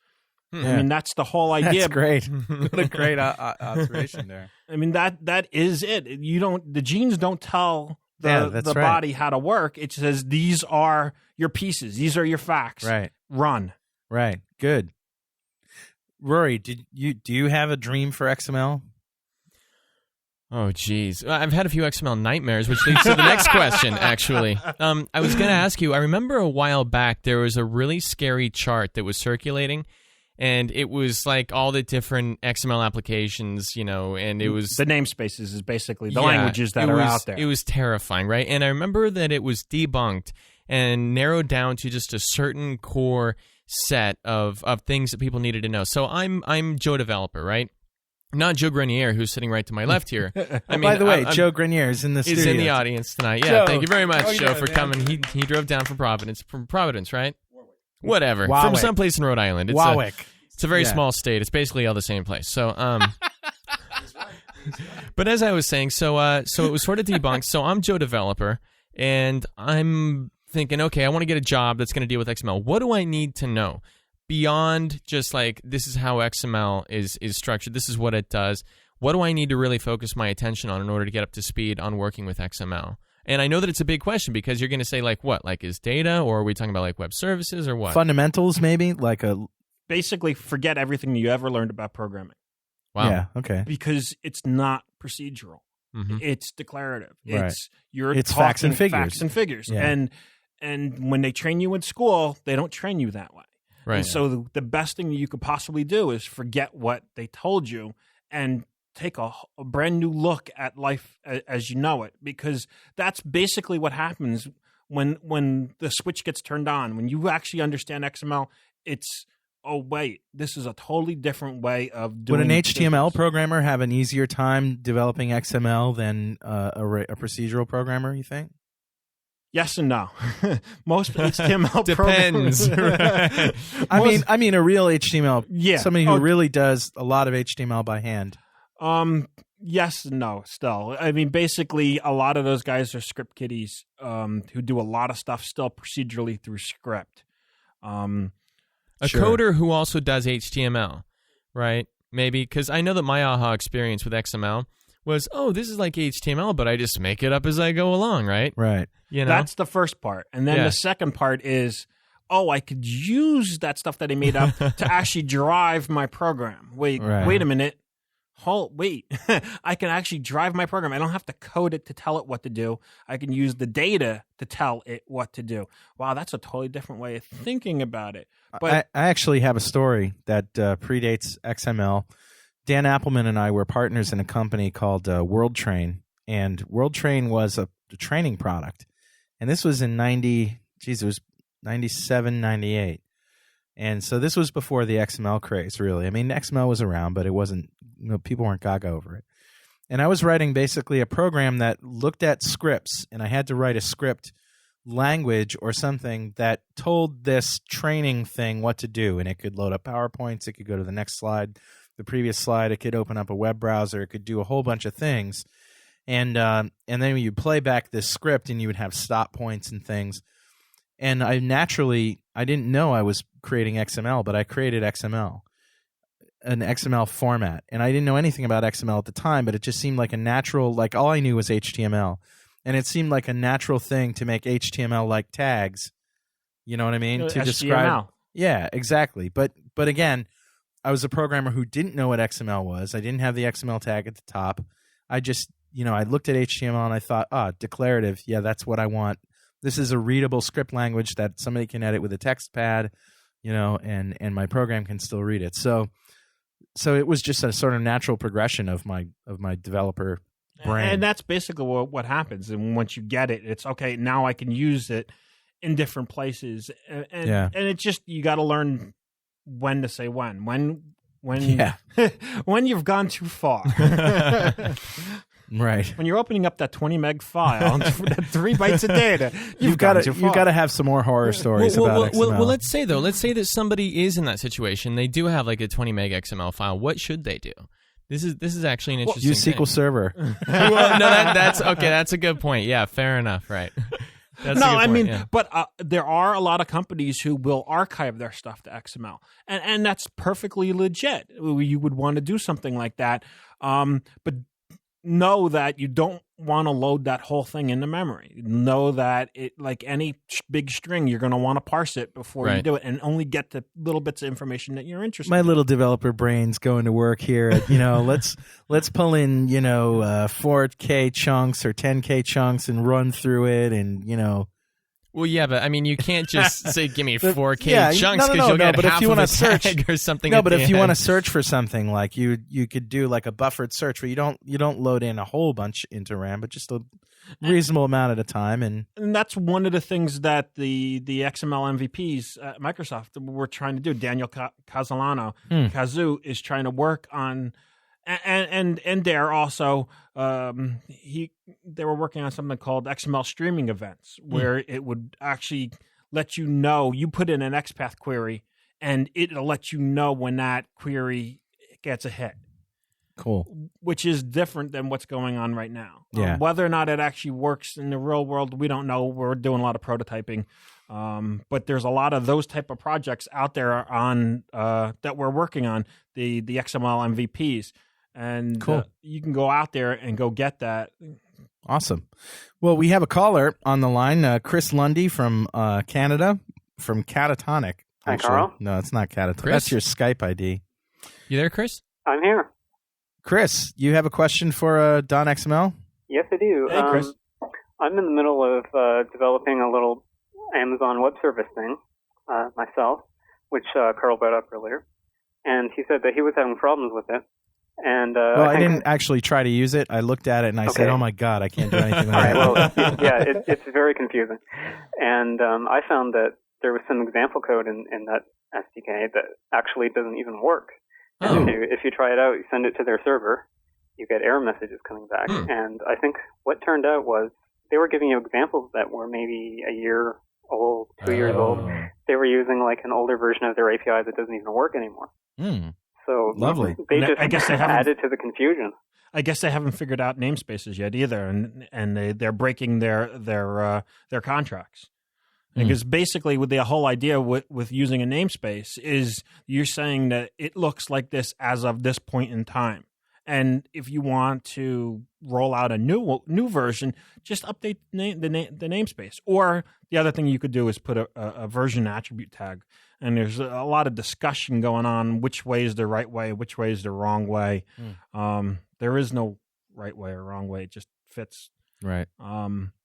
Yeah. I mean, that's the whole idea. That's great. What a great observation there. I mean, that is it. The genes don't tell the body how to work. It says, these are your pieces. These are your facts. Right. Run. Right. Good. Rory, do you have a dream for XML? Oh, geez. I've had a few XML nightmares, which leads to the next question, actually. I was going to ask you, I remember a while back there was a really scary chart that was circulating, and it was like all the different XML applications, and it was... The namespaces is basically the languages that are out there. It was terrifying, right? And I remember that it was debunked and narrowed down to just a certain core set of things that people needed to know. So I'm Joe Developer, right? Not Joe Grenier, who's sitting right to my left here. By the way, Joe Grenier is in the studio. He's in the audience tonight. Yeah, thank you very much, Joe, for coming. He drove down from Providence, right? Whatever. Warwick. From someplace in Rhode Island. Warwick. It's a very small state. It's basically all the same place. So, but as I was saying, so it was sort of debunked. So I'm Joe Developer, and I'm thinking, okay, I want to get a job that's going to deal with XML. What do I need to know? Beyond just like, this is how XML is structured, this is what it does, what do I need to really focus my attention on in order to get up to speed on working with XML? And I know that it's a big question because you're going to say, like, what? Like, is data, or are we talking about, like, web services, or what? Fundamentals, maybe? Basically, forget everything you ever learned about programming. Wow. Yeah, okay. Because it's not procedural. Mm-hmm. It's declarative. Right. It's facts and figures. Facts and figures. Yeah. And when they train you in school, they don't train you that way. Right. And so the best thing you could possibly do is forget what they told you and take a brand new look at life as you know it, because that's basically what happens when the switch gets turned on. When you actually understand XML, it's, oh, wait, this is a totally different way of doing Would an HTML business. programmer have an easier time developing XML than a procedural programmer, you think? Yes and no. Most HTML depends. programmers. I mean a real HTML. Somebody who really does a lot of HTML by hand. Yes and no. Still, I mean, basically, a lot of those guys are script kiddies who do a lot of stuff still procedurally through script. A coder who also does HTML, right? Maybe, because I know that my aha experience with XML was, oh, this is like HTML, but I just make it up as I go along, right? Right. That's the first part. And then the second part is, oh, I could use that stuff that I made up to actually drive my program. Wait a minute. I can actually drive my program. I don't have to code it to tell it what to do. I can use the data to tell it what to do. Wow, that's a totally different way of thinking about it. But I actually have a story that predates XML. Dan Appleman and I were partners in a company called WorldTrain, and WorldTrain was a training product. And this was in 97, 98. And so this was before the XML craze, really. I mean, XML was around, but it wasn't, people weren't gaga over it. And I was writing basically a program that looked at scripts, and I had to write a script language or something that told this training thing what to do. And it could load up PowerPoints, it could go to the next slide, the previous slide, it could open up a web browser, it could do a whole bunch of things. And then you play back this script, and you would have stop points and things. And I didn't know I was creating XML, but I created XML, an XML format. And I didn't know anything about XML at the time, but it just seemed like a natural, like all I knew was HTML. And it seemed like a natural thing to make HTML-like tags, you know what I mean? To HTML. describe. Yeah, exactly. But again, I was a programmer who didn't know what XML was. I didn't have the XML tag at the top. I just, I looked at HTML and I thought, declarative, yeah, that's what I want. This is a readable script language that somebody can edit with a text pad, and my program can still read it. So it was just a sort of natural progression of my developer brain. And that's basically what happens. And once you get it, it's okay. Now I can use it in different places. And it's just, you got to learn when to say when when you've gone too far. Right. When you're opening up that 20 meg file, that 3 bytes of data, you've got to have some more horror stories about XML. Well, let's say that somebody is in that situation. They do have like a 20 meg XML file. What should they do? This is actually an interesting use SQL Server. Well, no, that's okay. That's a good point. Yeah, fair enough. Right. That's but there are a lot of companies who will archive their stuff to XML, and that's perfectly legit. You would want to do something like that, but know that you don't want to load that whole thing into memory. Know that it, like any big string, you're going to want to parse it before you do it, and only get the little bits of information that you're interested in. My little developer brain's going to work here. Let's pull in 4K chunks or 10K chunks and run through it, and Well, yeah, but I mean, you can't just say, "Give me 4K chunks," because you'll get but half if you of a search tag or something. No, but if you want to search for something, like you could do like a buffered search where you don't load in a whole bunch into RAM, but just a reasonable amount at a time. And that's one of the things that the XML MVPs at Microsoft were trying to do. Daniel Castellano, Kazoo, is trying to work on. And they're also they were working on something called XML streaming events, where it would actually let you know, you put in an XPath query and it'll let you know when that query gets a hit. Cool. Which is different than what's going on right now. Yeah. Whether or not it actually works in the real world, we don't know. We're doing a lot of prototyping. But there's a lot of those type of projects out there on that we're working on, the XML MVPs. And cool. You can go out there and go get that. Awesome. Well, we have a caller on the line, Chris Lundy from Canada, from Catatonic. Hi, Carl. No, it's not Catatonic. Chris? That's your Skype ID. You there, Chris? I'm here. Chris, you have a question for DonXML? Yes, I do. Hey, Chris. I'm in the middle of developing a little Amazon Web Service thing myself, which Carl brought up earlier. And he said that he was having problems with it. And I didn't actually try to use it. I looked at it and I said, "Oh my God, I can't do anything with All right, that." well, it's very confusing. And I found that there was some example code in that SDK that actually doesn't even work. Oh. If you try it out, you send it to their server, you get error messages coming back. And I think what turned out was they were giving you examples that were maybe a year old, 2 years old. They were using like an older version of their API that doesn't even work anymore. So lovely. They just I guess they added to the confusion. I guess they haven't figured out namespaces yet either, and they're breaking their contracts. Because basically, with the whole idea with using a namespace is you're saying that it looks like this as of this point in time, and if you want to roll out a new version, just update the namespace. Or the other thing you could do is put a version attribute tag. And there's a lot of discussion going on which way is the right way, which way is the wrong way. There is no right way or wrong way; it just fits. Right.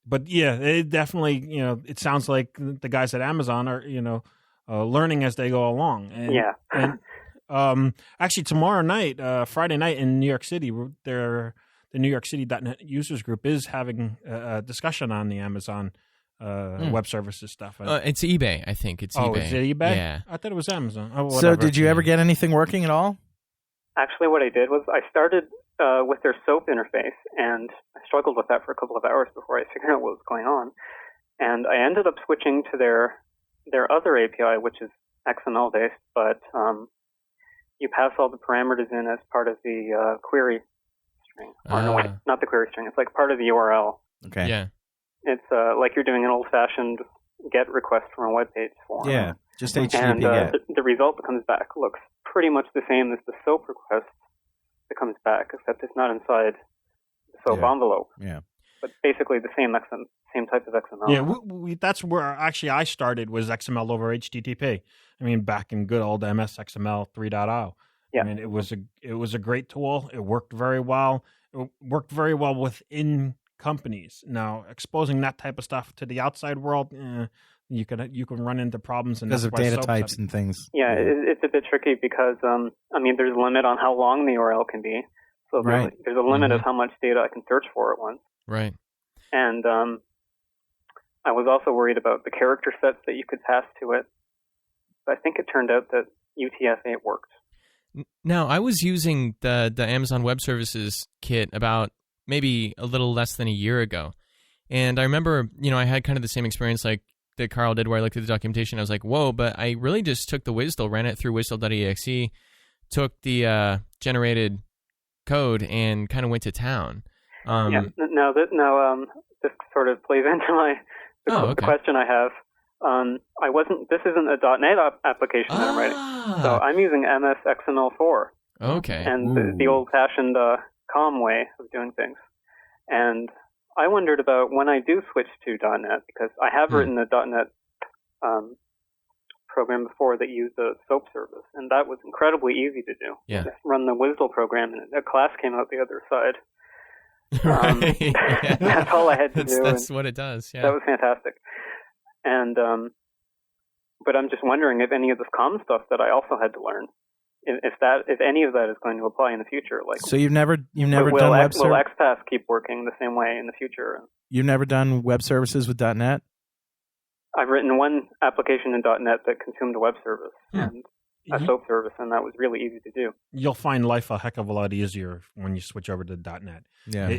But yeah, it definitely, it sounds like the guys at Amazon are, learning as they go along. And, and actually, tomorrow night, Friday night in New York City, the New York City.NET Users Group is having a discussion on the Amazon web services stuff. It's eBay, I think. It's eBay. Oh, is it eBay? Yeah. I thought it was Amazon. So did you ever get anything working at all? Actually, what I did was I started with their SOAP interface, and I struggled with that for a couple of hours before I figured out what was going on. And I ended up switching to their other API, which is XML-based, but you pass all the parameters in as part of the query string. Or no, wait, not the query string. It's like part of the URL. Okay. Yeah. It's like you're doing an old-fashioned GET request from a web page form. Yeah, just HTTP And GET. the result that comes back looks pretty much the same as the SOAP request that comes back, except it's not inside the SOAP envelope. Yeah. But basically the same type of XML. Yeah, that's where actually I started, was XML over HTTP. I mean, back in good old MS XML 3.0. Yeah. I mean, it was a great tool. It worked very well. It worked very well within companies. Now, exposing that type of stuff to the outside world, you can run into problems, and because that's of why data SOAP's types and things. Yeah, it's a bit tricky because, there's a limit on how long the URL can be. So there's a limit of how much data I can search for at once. Right. And I was also worried about the character sets that you could pass to it. But I think it turned out that UTF-8 worked. Now, I was using the Amazon Web Services kit about maybe a little less than a year ago. And I remember, I had kind of the same experience like that Carl did, where I looked at the documentation. I was like, whoa, but I really just took the WSDL, ran it through WSDL.exe, took the generated code, and kind of went to town. Now, this sort of plays into the question I have. This isn't a .NET application that I'm writing. So I'm using MS XML4. Okay. And the old-fashioned COM way of doing things. And I wondered about when I do switch to .NET, because I have written a .NET program before that used a SOAP service, and that was incredibly easy to do. Yeah. Just run the WSDL program, and a class came out the other side. Right. That's all I had to do. That's what it does. Yeah. That was fantastic. And but I'm just wondering if any of this COM stuff that I also had to learn, if any of that is going to apply in the future. Like, so you've never done web services? Will XPath keep working the same way in the future? You've never done web services with .NET? I've written one application in .NET that consumed a web service and a SOAP service, and that was really easy to do. You'll find life a heck of a lot easier when you switch over to .NET. Yeah.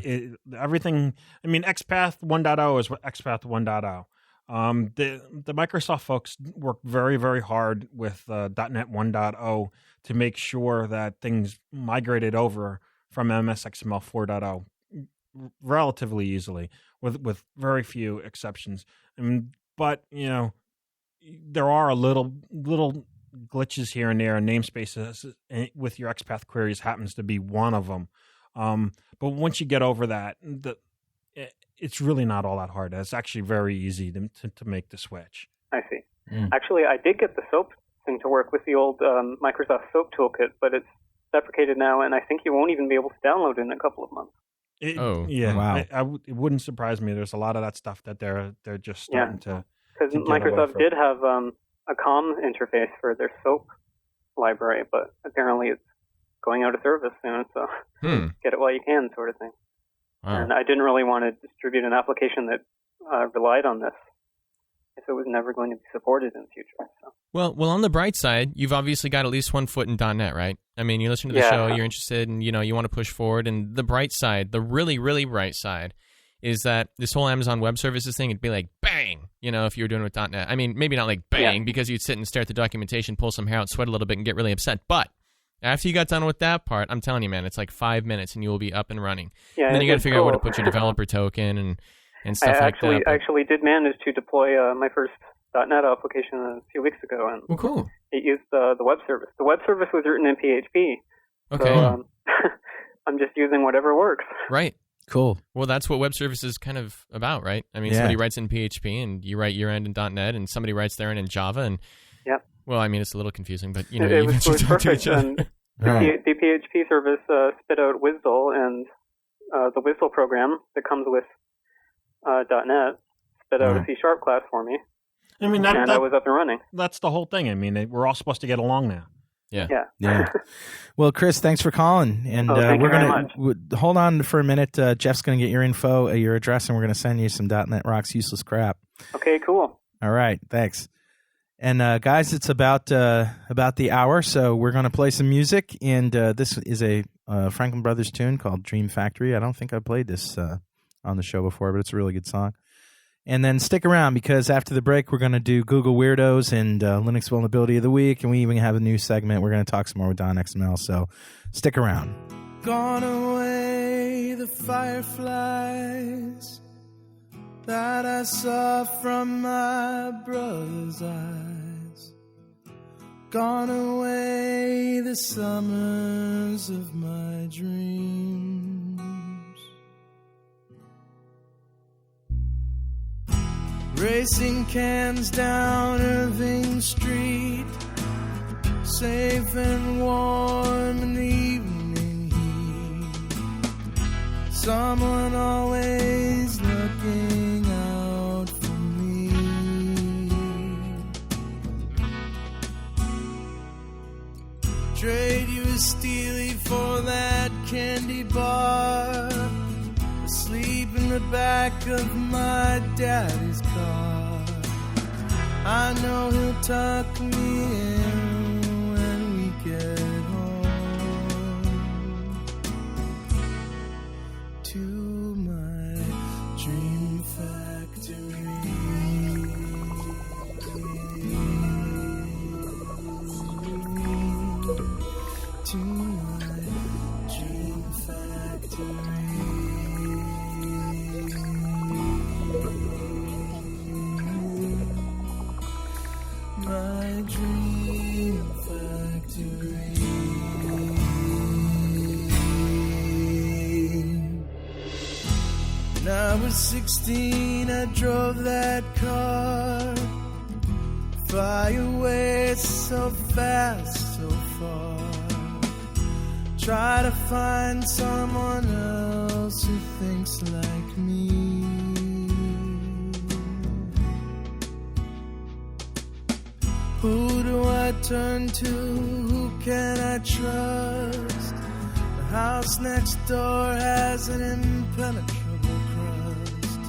Everything, XPath 1.0 is XPath 1.0. The Microsoft folks worked very, very hard with .NET 1.0 to make sure that things migrated over from MS XML 4.0 relatively easily, with very few exceptions. But there are little glitches here and there, and namespaces with your XPath queries happens to be one of them. But once you get over that, it's really not all that hard. It's actually very easy to make the switch. I see. Actually, I did get the SOAP thing to work with the old Microsoft SOAP toolkit, but it's deprecated now, and I think you won't even be able to download it in a couple of months. Wow. It wouldn't surprise me. There's a lot of that stuff that they're just starting to. Because Microsoft did have a COM interface for their SOAP library, but apparently it's going out of service soon, so get it while you can, sort of thing. Wow. And I didn't really want to distribute an application that relied on this if it was never going to be supported in the future. So. Well, on the bright side, you've obviously got at least one foot in .NET, right? I mean, you listen to the show, you're interested, and you want to push forward. And the bright side, the really, really bright side, is that this whole Amazon Web Services thing, it'd be like bang, if you were doing it with .NET. I mean, maybe not like bang, because you'd sit and stare at the documentation, pull some hair out, sweat a little bit, and get really upset. But after you got done with that part, I'm telling you, man, it's like 5 minutes, and you will be up and running. Yeah, and then you got to figure out where to put your developer token and stuff like that. I actually did manage to deploy my first .NET application a few weeks ago, and cool. It used the web service. The web service was written in PHP. Okay. So I'm just using whatever works. Right. Cool. Well, that's what web service is kind of about, right? I mean, somebody writes in PHP, and you write your end in .NET, and somebody writes their end in Java, and well, I mean, it's a little confusing, but it was perfect. And the PHP service spit out WSDL, and the WSDL program that comes with .NET spit out a C# class for me. I mean, I was up and running. That's the whole thing. I mean, we're all supposed to get along now. Yeah. Well, Chris, thanks for calling, and we're going to hold on for a minute. Jeff's going to get your info, your address, and we're going to send you some .NET Rocks useless crap. Okay, cool. All right, thanks. And guys, it's about the hour, so we're going to play some music, and this is a Franklin Brothers tune called Dream Factory. I don't think I played this on the show before, but it's a really good song. And then stick around, because after the break, we're going to do Google Weirdos and Linux Vulnerability of the Week, and we even have a new segment. We're going to talk some more with DonXML, so stick around. Gone away the fireflies that I saw from my brother's eyes. Gone away the summers of my dreams. Racing cans down Irving Street, safe and warm in the evening heat. Someone always looking out for me. Trade you a Steely for that candy bar, asleep in the back of my daddy's car. I know he'll tuck me in when we get home to my dream factory. To my dream factory. My dream factory. When I was 16, I drove that car, fly away so fast, so far. Try to find someone else who thinks like me. Who do I turn to? Who can I trust? The house next door has an impenetrable crust.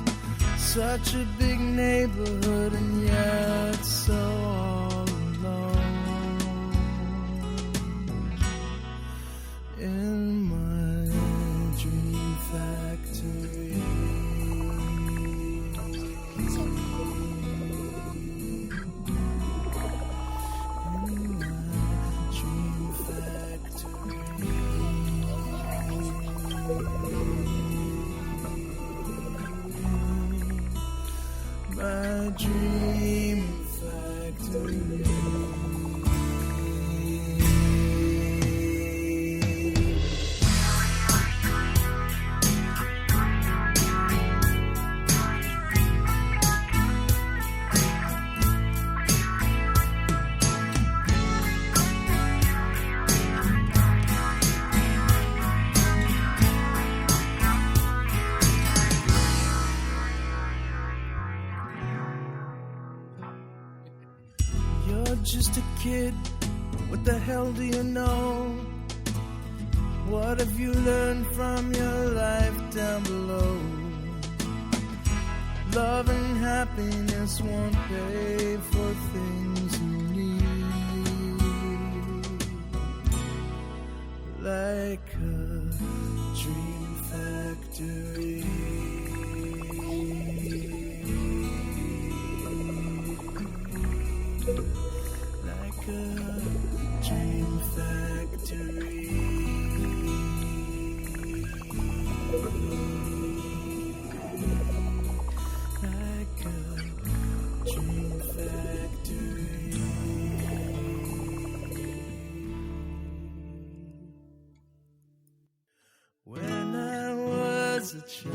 Such a big neighborhood and yet so all alone. In my dream factory. My dream factory. Just a kid, what the hell do you know? What have you learned from your life down below? Love and happiness won't pay for things you need, like a dream factory. Like a dream factory. Like a dream factory. When I was a child,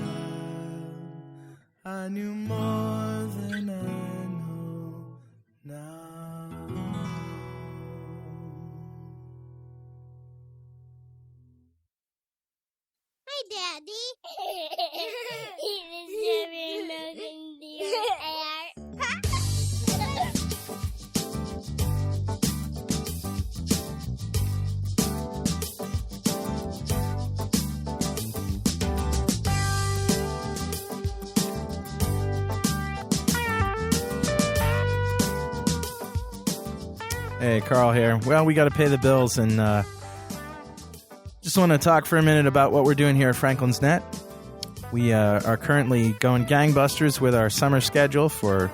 I knew more than I know now. Daddy. He was never looking the air. Hey, Carl here. Well, we got to pay the bills, and just want to talk for a minute about what we're doing here at Franklin's Net. We are currently going gangbusters with our summer schedule for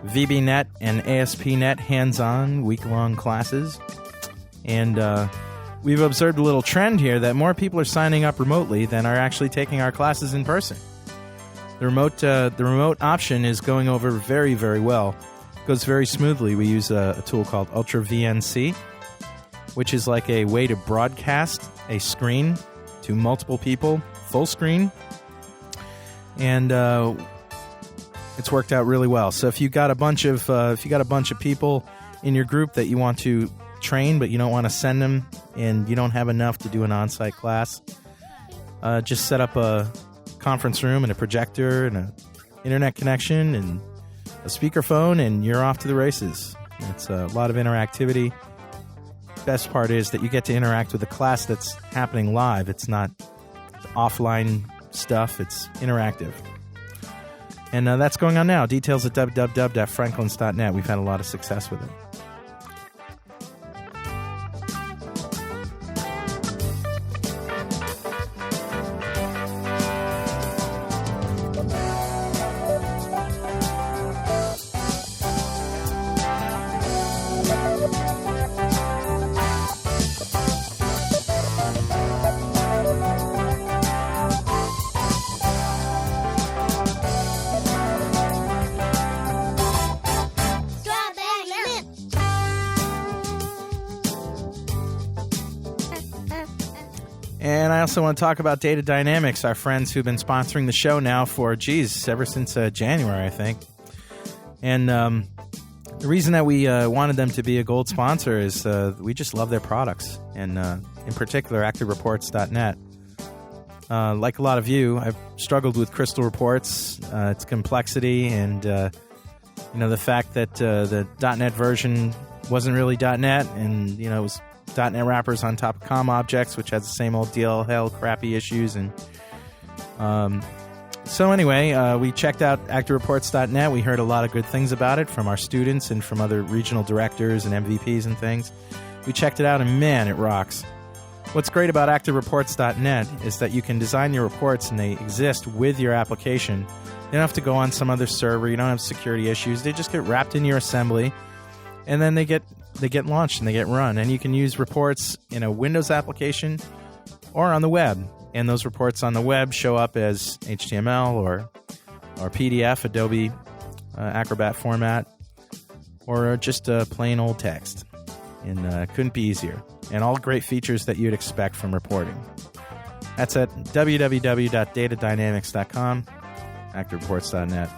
VBNet and ASP.NET hands-on week-long classes. And we've observed a little trend here that more people are signing up remotely than are actually taking our classes in person. The remote option is going over very, very well. It goes very smoothly. We use a tool called Ultra VNC, which is like a way to broadcast a screen to multiple people, full screen. And it's worked out really well. So if you got a bunch of people in your group that you want to train, but you don't want to send them, and you don't have enough to do an on-site class, just set up a conference room and a projector and an internet connection and a speakerphone, and you're off to the races. It's a lot of interactivity. best part is that you get to interact with the class that's happening live. It's not offline stuff. It's interactive. And that's going on now. Details at www.franklins.net. We've had a lot of success with it. And I also want to talk about Data Dynamics, our friends who've been sponsoring the show now for, ever since January, I think. And the reason that we wanted them to be a gold sponsor is we just love their products, and in particular, ActiveReports.net. Like a lot of you, I've struggled with Crystal Reports, its complexity, and the fact that the .NET version wasn't really .NET, and it was .NET wrappers on top of COM objects, which has the same old DLL crappy issues. And so anyway, we checked out ActiveReports.net. We heard a lot of good things about it from our students and from other regional directors and MVPs and things. We checked it out, and man, it rocks. What's great about ActiveReports.net is that you can design your reports, and they exist with your application. You don't have to go on some other server. You don't have security issues. They just get wrapped in your assembly, and then they get launched and they get run. And you can use reports in a Windows application or on the web. And those reports on the web show up as HTML or PDF, Adobe Acrobat format, or just plain old text. And couldn't be easier. And all great features that you'd expect from reporting. That's at www.datadynamics.com, ActiveReports.net.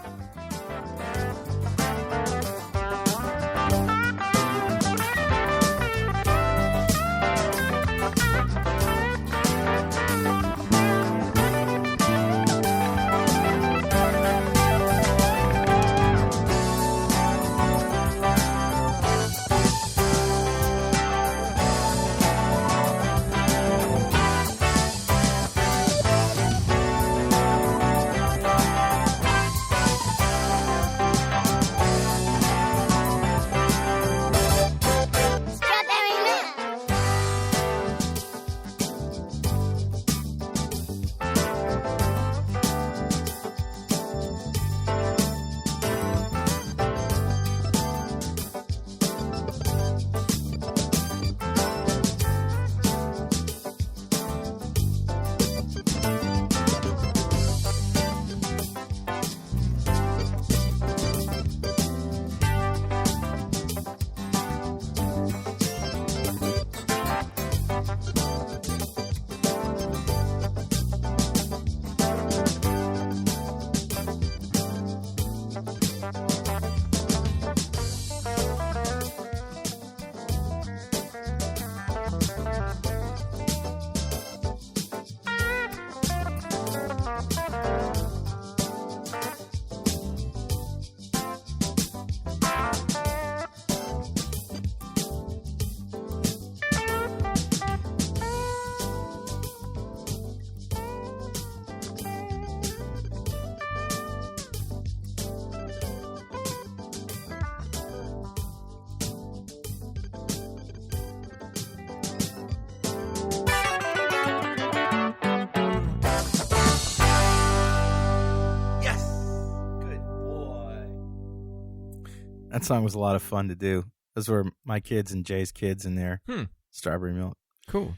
That song was a lot of fun to do. Those were my kids and Jay's kids in there. Strawberry Milk. Cool.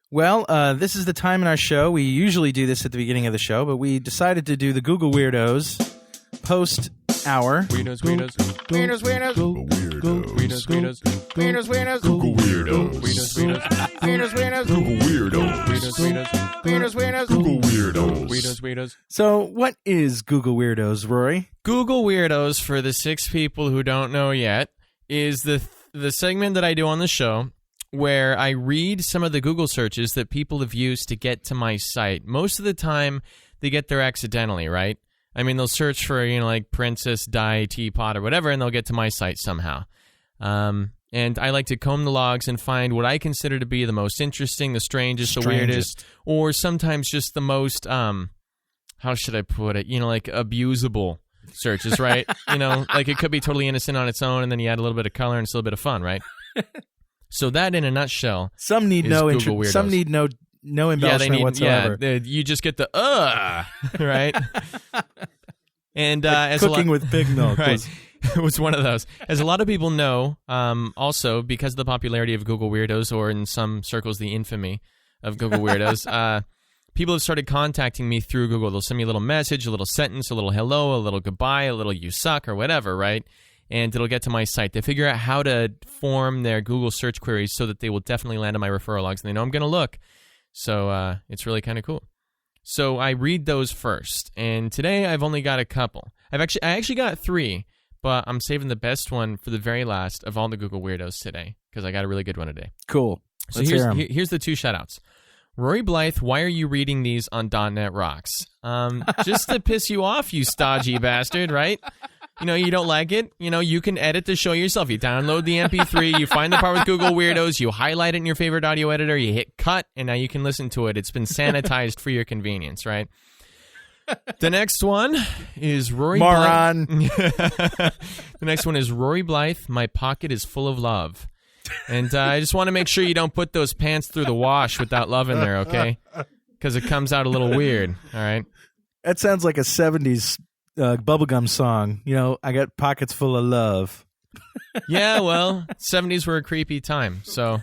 Well, this is the time in our show. We usually do this at the beginning of the show, but we decided to do the Google Weirdos post-hour. Google Weirdos. So, what is Google Weirdos, Rory? Google Weirdos, for the 6 people who don't know yet, is the segment that I do on the show where I read some of the Google searches that people have used to get to my site. Most of the time, they get there accidentally, right? I mean, they'll search for, like Princess Di Teapot or whatever, and they'll get to my site somehow. And I like to comb the logs and find what I consider to be the most interesting, the strangest, the weirdest, or sometimes just the most, how should I put it? Like abusable searches, right? Like it could be totally innocent on its own, and then you add a little bit of color and it's a little bit of fun, right? So that, in a nutshell, some need no embellishment whatsoever. Yeah, you just get the right. And as cooking with pig milk, right? It was one of those. As a lot of people know, also because of the popularity of Google Weirdos, or in some circles the infamy of Google Weirdos, people have started contacting me through Google. They'll send me a little message, a little sentence, a little hello, a little goodbye, a little you suck, or whatever, right? And it'll get to my site. They figure out how to form their Google search queries so that they will definitely land on my referral logs, and they know I'm going to look. So it's really kind of cool. So I read those first, and today I've only got a couple. I actually got 3, but I'm saving the best one for the very last of all the Google Weirdos today, because I got a really good one today. Cool. So here's the 2 shout-outs. Rory Blythe, why are you reading these on .NET Rocks? Just to piss you off, you stodgy bastard, right? You don't like it. You can edit the show yourself. You download the MP3, you find the part with Google Weirdos, you highlight it in your favorite audio editor, you hit cut, and now you can listen to it. It's been sanitized for your convenience, right? The next one is Rory Moron. The next one is Rory Blythe, my pocket is full of love. And I just want to make sure you don't put those pants through the wash without love in there, okay? Because it comes out a little weird, all right? That sounds like a 70s bubblegum song. I got pockets full of love. Yeah, well, 70s were a creepy time, so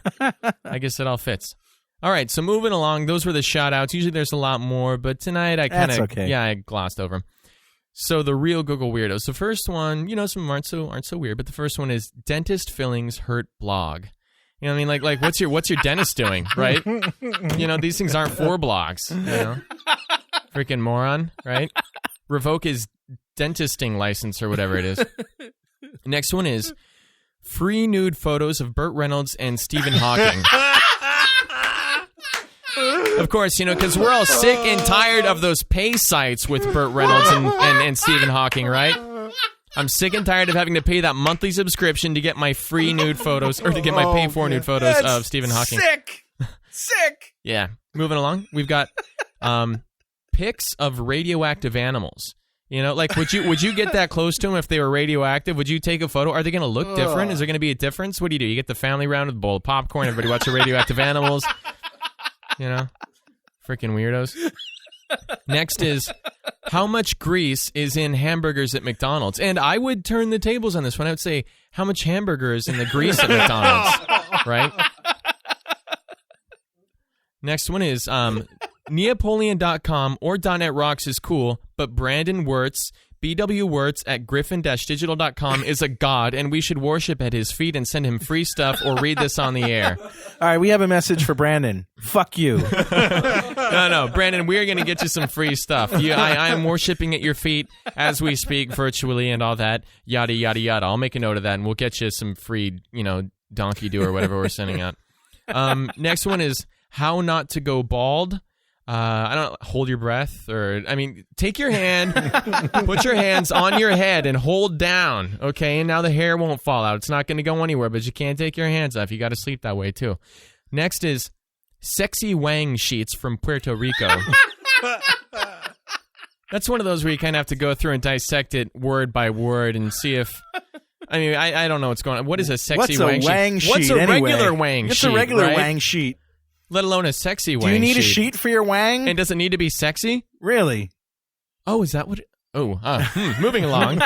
I guess it all fits. All right, so moving along, those were the shout-outs. Usually there's a lot more, but tonight I kind of, I glossed over them. So the real Google Weirdos. The first one, some of them aren't so weird, but the first one is Dentist Fillings Hurt Blog. You know what I mean? Like what's your dentist doing, right? These things aren't for blogs, Freaking moron, right? Revoke his dentisting license or whatever it is. Next one is free nude photos of Burt Reynolds and Stephen Hawking. Of course, because we're all sick and tired of those pay sites with Burt Reynolds and Stephen Hawking, right? I'm sick and tired of having to pay that monthly subscription to get my free nude photos, or to get my pay-for nude photos of Stephen Hawking. Sick! Yeah. Moving along, we've got pics of radioactive animals. Would you get that close to them if they were radioactive? Would you take a photo? Are they going to look different? Is there going to be a difference? What do? You get the family round with a bowl of popcorn, everybody watch the radioactive animals. Freaking weirdos. Next is, how much grease is in hamburgers at McDonald's? And I would turn the tables on this one. I would say, how much hamburger is in the grease at McDonald's? Right? Next one is, Neapolitan.com or .NET Rocks is cool, but Brandon Wirtz, BW Wirtz at griffin-digital.com is a god, and we should worship at his feet and send him free stuff or read this on the air. All right, we have a message for Brandon. Fuck you. No, Brandon, we are going to get you some free stuff. I am worshiping at your feet as we speak virtually and all that, yada, yada, yada. I'll make a note of that, and we'll get you some free, donkey do or whatever we're sending out. Next one is how not to go bald. I don't know, hold your breath, take your hand, put your hands on your head and hold down, okay? And now the hair won't fall out. It's not going to go anywhere, but you can't take your hands off. You got to sleep that way, too. Next is sexy wang sheets from Puerto Rico. That's one of those where you kind of have to go through and dissect it word by word and see if... I don't know what's going on. What is a sexy wang sheet? What's a regular wang sheet? It's a regular right? wang sheet. Let alone a sexy wang sheet. Do you need a sheet for your wang? And does it need to be sexy? Really? Oh, is that what... moving along.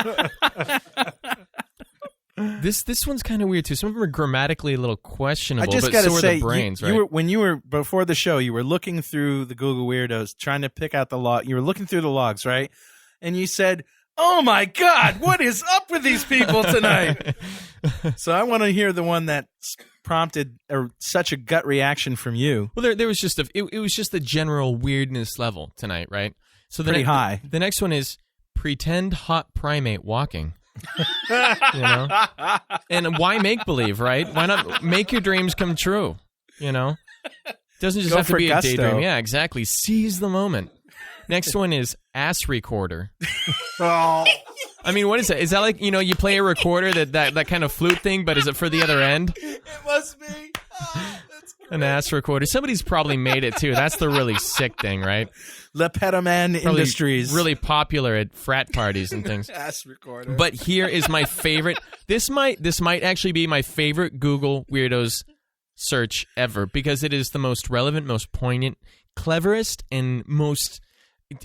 This one's kind of weird, too. Some of them are grammatically a little questionable, but so are the brains, right? When you were, before the show, you were looking through the Google Weirdos, trying to pick out the log. You were looking through the logs, right? And you said, oh, my God, what is up with these people tonight? So I want to hear the one that prompted such a gut reaction from you. Well, there was just it was just the general weirdness level tonight, right? So pretty high. The next one is pretend hot primate walking. And why make believe, right? Why not make your dreams come true? Doesn't just have to be a daydream. Yeah, exactly. Seize the moment. Next one is ass recorder. I mean, what is it? Is that like, you play a recorder, that kind of flute thing, but is it for the other end? It must be. That's great. An ass recorder. Somebody's probably made it, too. That's the really sick thing, right? Le Petaman Industries. Really popular at frat parties and things. Ass recorder. But here is my favorite. This might actually be my favorite Google Weirdos search ever, because it is the most relevant, most poignant, cleverest, and most...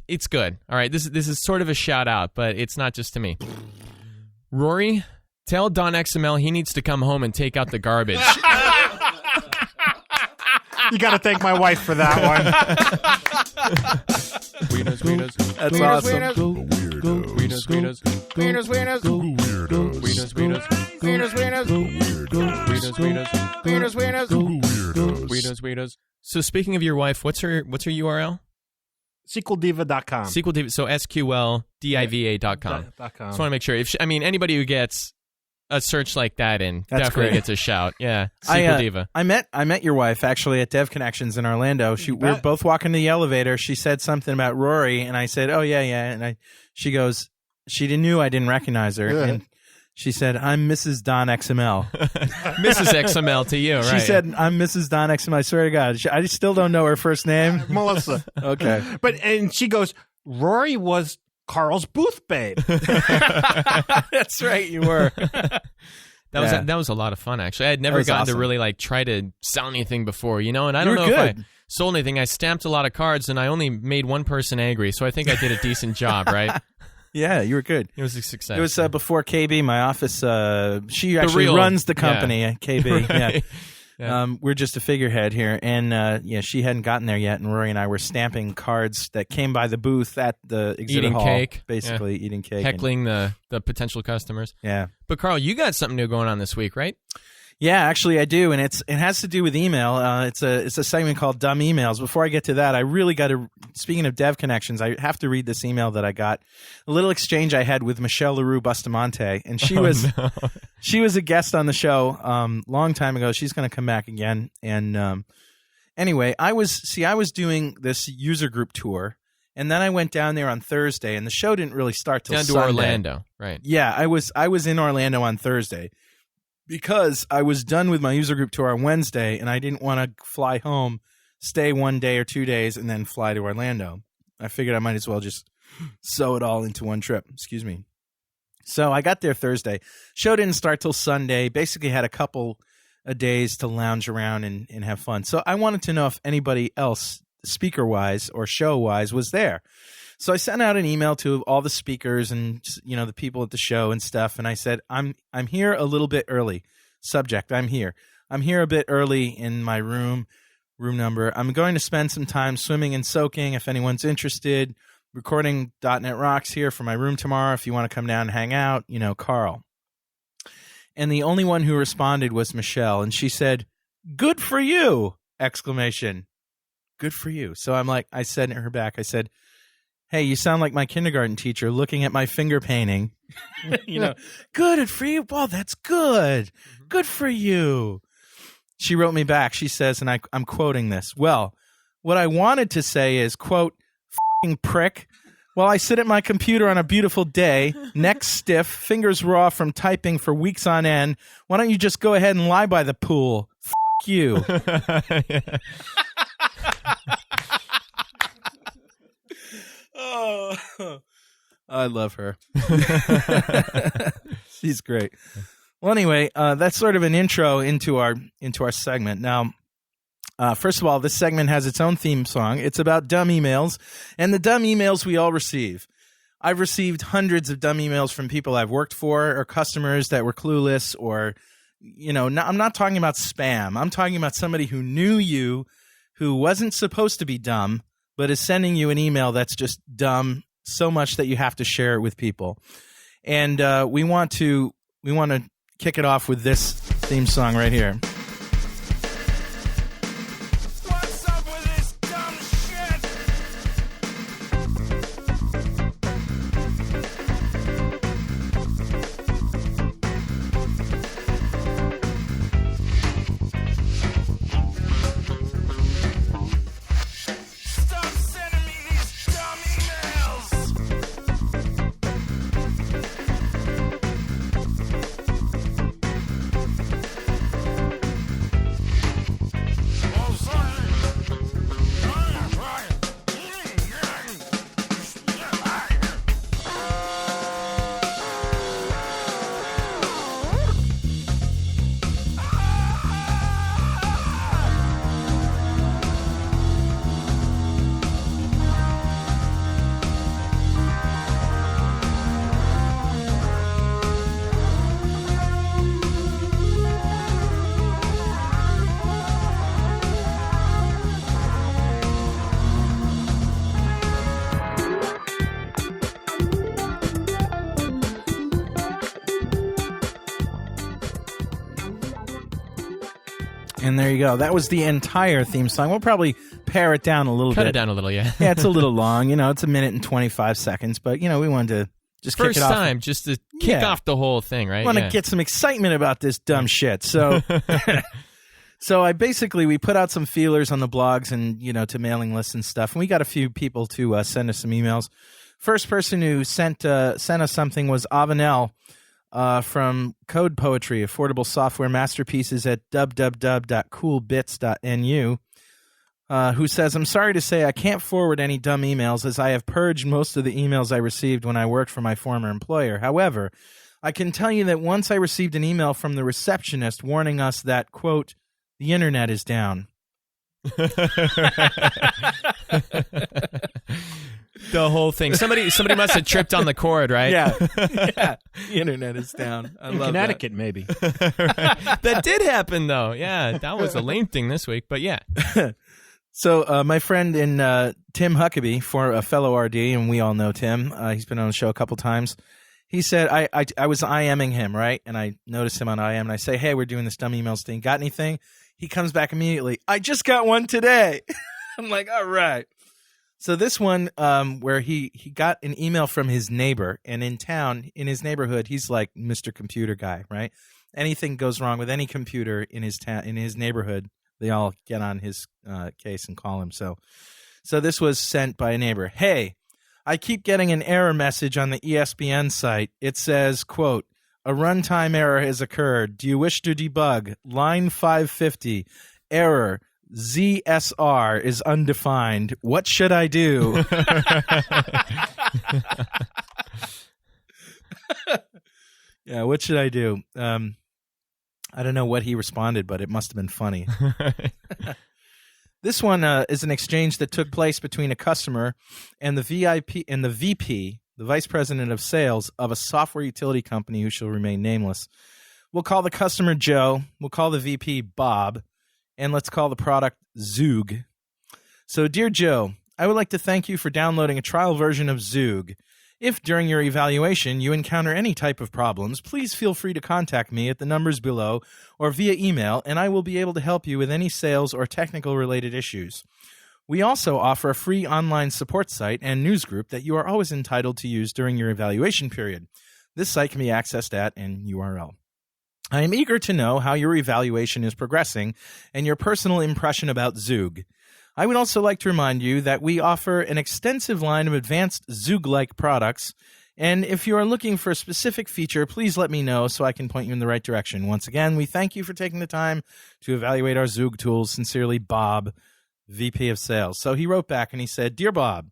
It's good. All right, this is sort of a shout out, but it's not just to me. Rory, tell DonXML he needs to come home and take out the garbage. You got to thank my wife for that one. That's awesome. So speaking of your wife, what's her URL? SQLdiva.com. SQLdiva, so SQLDIVA.com. Just want to make sure. Anybody who gets a search like that in definitely gets a shout. Yeah, SQLdiva. I met your wife actually at Dev Connections in Orlando. We were both walking to the elevator. She said something about Rory, and I said, "Oh yeah." And she goes, she knew I didn't recognize her, and she said, "I'm Mrs. DonXML." Mrs. XML to you, right? She said, "I'm Mrs. DonXML." I swear to God, I still don't know her first name. Melissa. Okay, and she goes, Rory was Carl's booth babe. That's right, you were. That was a lot of fun, actually. I had never gotten to really try to sell anything before, and I don't know if I sold anything. I stamped a lot of cards, and I only made one person angry, so I think I did a decent job, right? Yeah, you were good. It was a success. It was before KB, my office. She actually runs the company, KB. Yeah. Yeah. We're just a figurehead here, and she hadn't gotten there yet, and Rory and I were stamping cards that came by the booth at the exhibit hall, cake, basically eating cake, heckling the potential customers. Yeah, but Carl, you got something new going on this week, right? Yeah, actually I do, and it has to do with email. It's a segment called Dumb Emails. Before I get to that, I really got to. Speaking of Dev Connections, I have to read this email that I got. A little exchange I had with Michelle LaRue Bustamante, and she was a guest on the show long time ago. She's going to come back again. And anyway, I was doing this user group tour, and then I went down there on Thursday, and the show didn't really start till Sunday. Down to Orlando, right? Yeah, I was in Orlando on Thursday, because I was done with my user group tour on Wednesday, and I didn't want to fly home, stay 1 day or 2 days, and then fly to Orlando. I figured I might as well just sew it all into one trip. Excuse me. So I got there Thursday. Show didn't start till Sunday. Basically had a couple of days to lounge around and have fun. So I wanted to know if anybody else, speaker-wise or show-wise, was there. So I sent out an email to all the speakers and the people at the show and stuff, and I said, I'm here a little bit early. Subject, I'm here. I'm here a bit early in my room number. I'm going to spend some time swimming and soaking if anyone's interested. Recording .NET Rocks here for my room tomorrow if you want to come down and hang out, Carl. And the only one who responded was Michelle, and she said, "Good for you!" Exclamation. Good for you. So I said to her back, I said, "Hey, you sound like my kindergarten teacher looking at my finger painting." Good for you. Well, that's good. Good for you. She wrote me back. She says, and I'm quoting this, "Well, what I wanted to say is, quote, f***ing prick. While I sit at my computer on a beautiful day, neck stiff, fingers raw from typing for weeks on end, why don't you just go ahead and lie by the pool? F*** you." Oh, I love her. She's great. Well, anyway, that's sort of an intro into our segment. Now, first of all, this segment has its own theme song. It's about dumb emails and the dumb emails we all receive. I've received hundreds of dumb emails from people I've worked for or customers that were clueless or, I'm not talking about spam. I'm talking about somebody who knew you, who wasn't supposed to be dumb, but is sending you an email that's just dumb so much that you have to share it with people. And we want to kick it off with this theme song right here. What's up with this dumb shit? Stop sending me these dumb emails. And there you go. That was the entire theme song. We'll probably pare it down a little bit. Cut it down a little, yeah. Yeah, it's a little long. It's a minute and 25 seconds. But, we wanted to just First kick it off. time, just to kick off the whole thing, right? Want to get some excitement about this dumb shit. So... So we put out some feelers on the blogs and, to mailing lists and stuff. And we got a few people to send us some emails. First person who sent us something was Avanel from Code Poetry, Affordable Software Masterpieces at www.coolbits.nu, who says, I'm sorry to say I can't forward any dumb emails as I have purged most of the emails I received when I worked for my former employer. However, I can tell you that once I received an email from the receptionist warning us that, quote, the internet is down. The whole thing. Somebody must have tripped on the cord, right? Yeah. The internet is down. I love Connecticut, maybe. That did happen, though. Yeah, that was a lame thing this week, but yeah. So my friend Tim Huckabee, for a fellow RD, and we all know Tim. He's been on the show a couple times. He said, I was IMing him, right? And I noticed him on IM, and I say, hey, we're doing this dumb emails thing. Got anything? He comes back immediately. I just got one today. I'm like, all right. So this one where he got an email from his neighbor, and in town, in his neighborhood, he's like Mr. Computer Guy, right? Anything goes wrong with any computer in his town, in his neighborhood, they all get on his case and call him. So this was sent by a neighbor. Hey, I keep getting an error message on the ESPN site. It says, quote, a runtime error has occurred. Do you wish to debug? Line 550. Error. ZSR is undefined. What should I do? Yeah, what should I do? I don't know what he responded, but it must have been funny. This one is an exchange that took place between a customer and the VP, the vice president of sales of a software utility company who shall remain nameless. We'll call the customer Joe. We'll call the VP Bob. And let's call the product Zoog. So, dear Joe, I would like to thank you for downloading a trial version of Zoog. If during your evaluation you encounter any type of problems, please feel free to contact me at the numbers below or via email, and I will be able to help you with any sales or technical related issues. We also offer a free online support site and news group that you are always entitled to use during your evaluation period. This site can be accessed at an URL. I am eager to know how your evaluation is progressing and your personal impression about Zoog. I would also like to remind you that we offer an extensive line of advanced Zoog-like products, and if you are looking for a specific feature, please let me know so I can point you in the right direction. Once again, we thank you for taking the time to evaluate our Zoog tools. Sincerely, Bob, VP of Sales. So he wrote back and he said, Dear Bob,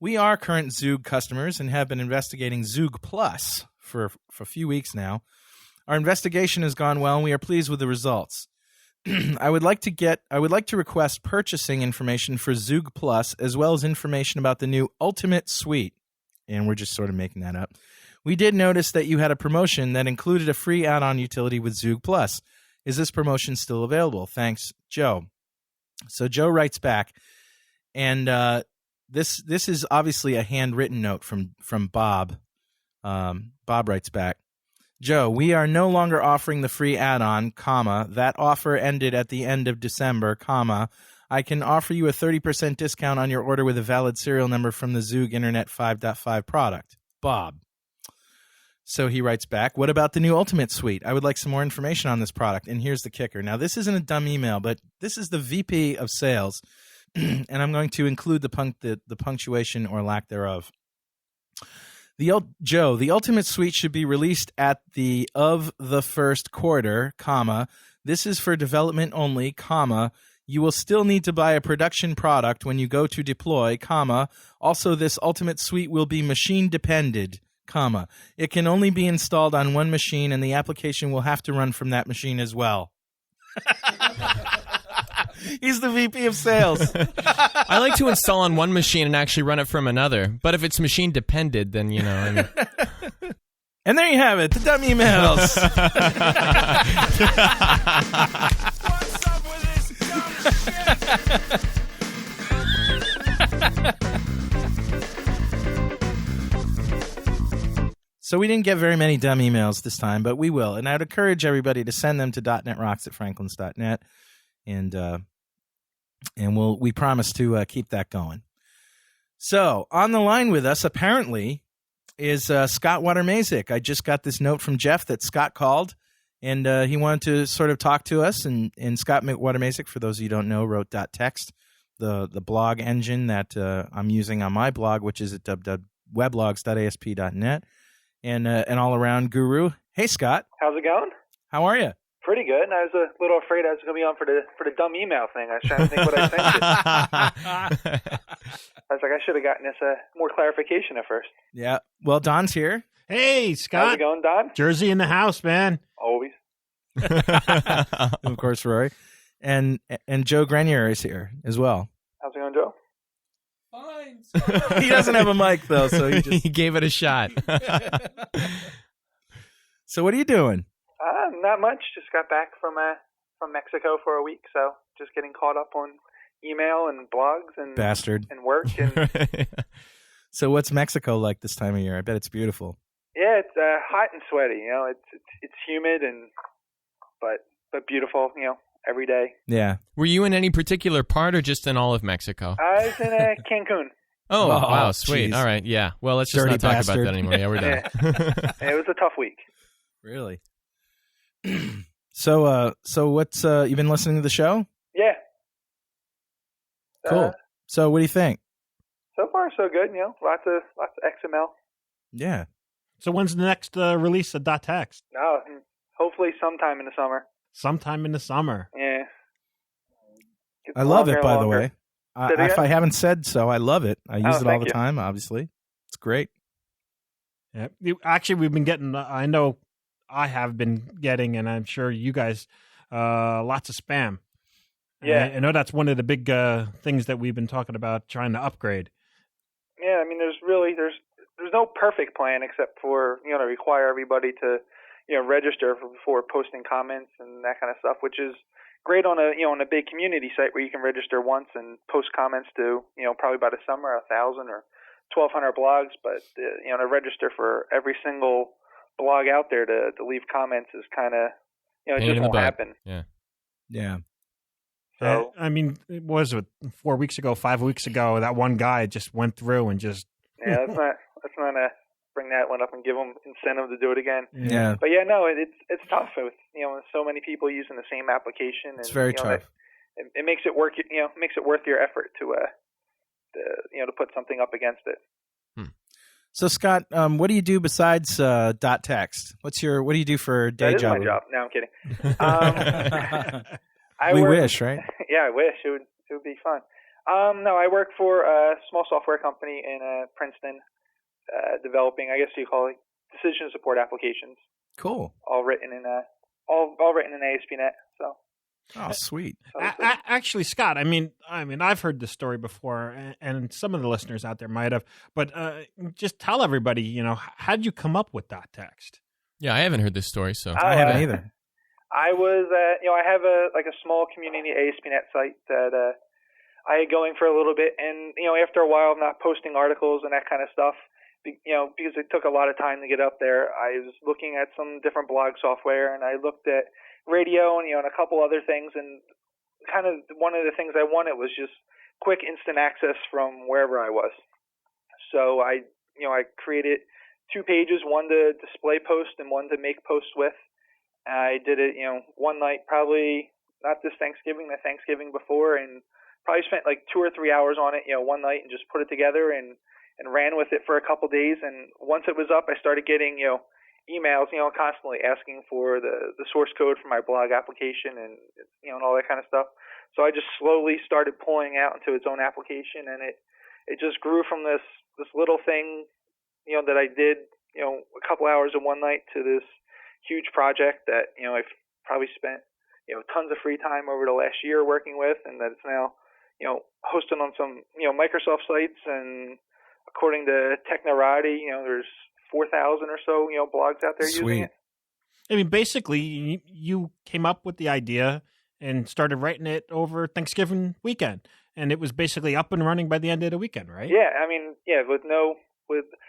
we are current Zoog customers and have been investigating Zoog Plus for a few weeks now. Our investigation has gone well and we are pleased with the results. I would like to request purchasing information for Zoog Plus as well as information about the new Ultimate Suite. And we're just sort of making that up. We did notice that you had a promotion that included a free add-on utility with Zoog Plus. Is this promotion still available? Thanks, Joe. So Joe writes back, and this is obviously a handwritten note from Bob. Bob writes back, Joe, we are no longer offering the free add-on, comma, that offer ended at the end of December, comma, I can offer you a 30% discount on your order with a valid serial number from the Zoog Internet 5.5 product. Bob. So he writes back, what about the new Ultimate Suite? I would like some more information on this product. And here's the kicker. Now, this isn't a dumb email, but this is the VP of Sales, and I'm going to include the punctuation or lack thereof. Joe, the Ultimate Suite should be released at the first quarter, comma, this is for development only, comma, you will still need to buy a production product when you go to deploy, comma, also this Ultimate Suite will be machine dependent, comma, it can only be installed on one machine and the application will have to run from that machine as well. He's the VP of Sales. I like to install on one machine and actually run it from another. But if it's machine dependent, then, you know. I mean. And there you have it, the dumb emails. What's up with this dumb shit? So we didn't get very many dumb emails this time, but we will. And I'd encourage everybody to send them to .NETRocks@franklins.net. and we promise to keep that going. So on the line with us apparently is Scott Watermazik. I just got this note from Jeff that Scott called, and he wanted to sort of talk to us. And Scott Watermazik, for those of you who don't know, wrote .text, the blog engine that I'm using on my blog, which is at weblogs.asp.net, and an all-around guru. Hey, Scott. How's it going? How are you? Pretty good. I was a little afraid I was going to be on for the dumb email thing. I was trying to think what I sent you. I was like, I should have gotten this more clarification at first. Yeah. Well, Don's here. Hey, Scott. How's it going, Don? Jersey in the house, man. Always. Of course, Rory. And Joe Grenier is here as well. How's it going, Joe? Fine. He doesn't have a mic, though, so he gave it a shot. So what are you doing? Not much. Just got back from Mexico for a week, so just getting caught up on email and blogs and Bastard. And work. And So what's Mexico like this time of year? I bet it's beautiful. yeah, it's hot and sweaty. You know, it's humid but beautiful. You know, every day. Yeah. Were you in any particular part or just in all of Mexico? I was in Cancun. Oh, wow, sweet. Geez. All right, yeah. Well, let's just Dirty not talk bastard. about that anymore. Yeah, we're done. It was a tough week. Really? So what's you been listening to the show? Yeah. Cool. So what do you think? So far, so good. You know, lots of XML. Yeah. So when's the next release of .text? Oh, hopefully sometime in the summer. Sometime in the summer. Yeah. Gets I love longer it, and by the longer. way. Say it If again? I haven't said so, I love it. I use it all thank the you. time, obviously. It's great. Yeah. Actually, we've been getting, I know I have been getting, and I'm sure you guys, lots of spam. Yeah. I know that's one of the big things that we've been talking about trying to upgrade. Yeah, I mean, there's no perfect plan except for, you know, to require everybody to, you know, register before posting comments and that kind of stuff, which is great on a big community site where you can register once and post comments to, you know, probably by the summer 1,000 or 1,200 blogs, but you know, to register for every single blog out there to leave comments is kind of, you know, it Pain just in the won't butt. happen. Yeah. Yeah. So I mean, it was 4 weeks ago, 5 weeks ago, that one guy just went through and just. yeah, let's not bring that one up and give them incentive to do it again. Yeah. But yeah, no, it's tough with, you know, so many people using the same application. And, It's very you know, tough. It makes it work. You know, makes it worth your effort to to put something up against it. So Scott, what do you do besides .text? What do you do for day That is job? my job. No, I'm kidding. We work- wish, right? Yeah, I wish it would be fun. No, I work for a small software company in Princeton, developing, I guess you call it, decision support applications. Cool. All written in all written in ASP.NET. So. Oh, sweet. Actually, Scott, I mean, I've heard this story before, and some of the listeners out there might have, but just tell everybody, you know, how'd you come up with .text? Yeah, I haven't heard this story, so. I haven't either. I was, I have a small community ASP.NET site that I had going for a little bit, and after a while of not posting articles and that kind of stuff, because it took a lot of time to get up there, I was looking at some different blog software, and I looked at radio and and a couple other things, and kind of one of the things I wanted was just quick instant access from wherever I was. So I created 2 pages, one to display post and one to make posts with. I did it, one night, probably not this Thanksgiving, the Thanksgiving before, and probably spent like 2 or 3 hours on it, one night, and just put it together and ran with it for a couple days. And once it was up, I started getting, emails, constantly asking for the source code for my blog application and, and all that kind of stuff. So I just slowly started pulling out into its own application, and it just grew from this little thing, that I did, a couple hours in one night to this huge project that, I've probably spent, tons of free time over the last year working with, and that it's now, hosted on some, Microsoft sites, and according to Technorati, there's 4,000 or so, blogs out there using it. I mean, basically, you came up with the idea and started writing it over Thanksgiving weekend, and it was basically up and running by the end of the weekend, right? Yeah, I mean, yeah,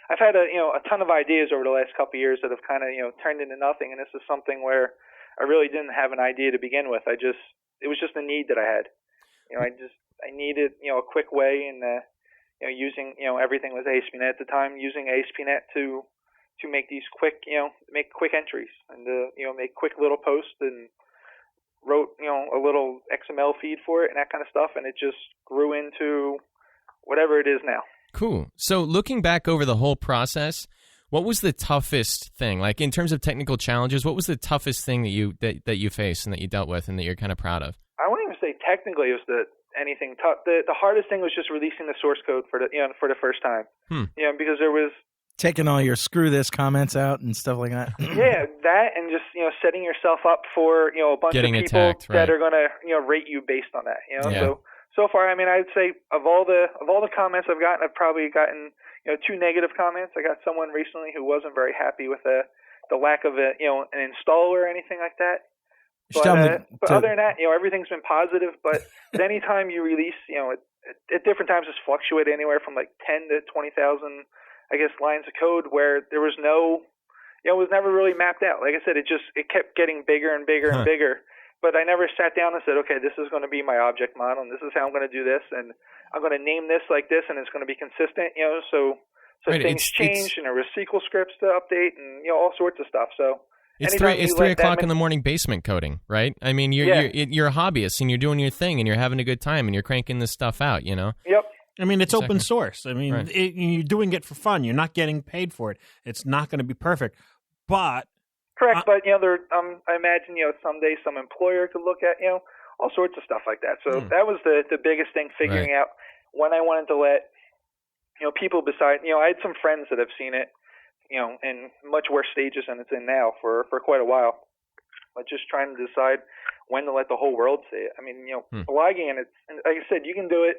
I've had a ton of ideas over the last couple of years that have kind of turned into nothing, and this is something where I really didn't have an idea to begin with. I just it was just a need that I had. I needed, a quick way, and using, everything was ASP.NET at the time, using ASP.NET to make these quick, make quick entries and make quick little posts, and wrote, a little XML feed for it and that kind of stuff, and it just grew into whatever it is now. Cool. So looking back over the whole process, what was the toughest thing? Like in terms of technical challenges, what was the toughest thing that you faced and that you dealt with and that you're kind of proud of? I wouldn't even say technically it was anything tough. The hardest thing was just releasing the source code for the first time. Because there was taking all your screw this comments out and stuff like that. Yeah, that, and just setting yourself up for a bunch getting of people attacked, right, that are going to rate you based on that. So far, I mean, I'd say of all the comments I've gotten, I've probably gotten 2 negative comments. I got someone recently who wasn't very happy with the lack of an installer or anything like that. But other than that, everything's been positive. But any time you release, at different times, it's fluctuated anywhere from like 10 to 20,000, I guess, lines of code where there was no, it was never really mapped out. Like I said, it kept getting bigger and bigger and bigger. But I never sat down and said, okay, this is going to be my object model, and this is how I'm going to do this, and I'm going to name this like this, and it's going to be consistent. So right, things change, and there were SQL scripts to update, and all sorts of stuff. So it's 3 o'clock in the morning basement coding, right? I mean, you're a hobbyist, and you're doing your thing, and you're having a good time, and you're cranking this stuff out. Yep. I mean, it's open source. I mean, right, you're doing it for fun. You're not getting paid for it. It's not going to be perfect, but. Correct, but I imagine someday some employer could look at all sorts of stuff like that. So that was the biggest thing, figuring out when I wanted to let people beside I had some friends that have seen it in much worse stages than it's in now for quite a while. But just trying to decide when to let the whole world see it. I mean blogging, and like I said, you can do it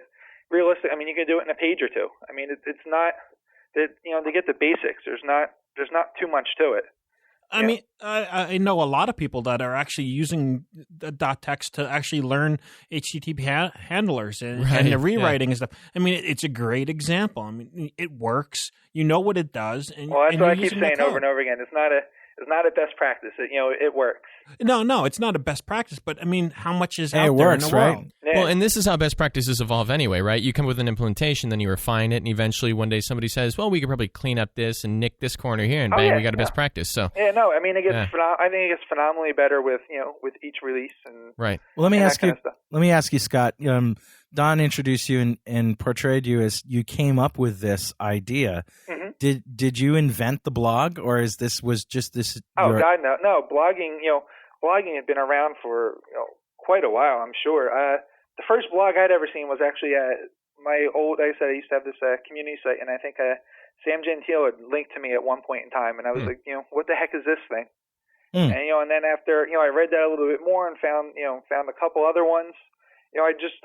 realistic. I mean, you can do it in a page or two. I mean, it's not that to get the basics. There's not too much to it. I mean, I know a lot of people that are actually using the .text to actually learn HTTP handlers and the rewriting and stuff. I mean, it's a great example. I mean, it works. You know what it does. And, well, that's what I keep saying over and over again. It's not a best practice. It works. No, it's not a best practice. But I mean, how much is out there works, in the world? right? Well, and this is how best practices evolve anyway, right? You come with an implementation, then you refine it, and eventually one day somebody says, well, we could probably clean up this and nick this corner here, and bang, we got a best practice. So I mean, I think it gets phenomenally better with each release. And right. Well, let me ask you, Scott. Don introduced you and portrayed you as you came up with this idea. Mm-hmm. Did you invent the blog, or was just this? Oh God, no. Blogging had been around for quite a while, I'm sure. The first blog I'd ever seen was actually my old. Like I said, I used to have this community site, and I think Sam Gentile had linked to me at one point in time, and I was like, what the heck is this thing? And and then after I read that a little bit more and found a couple other ones. I just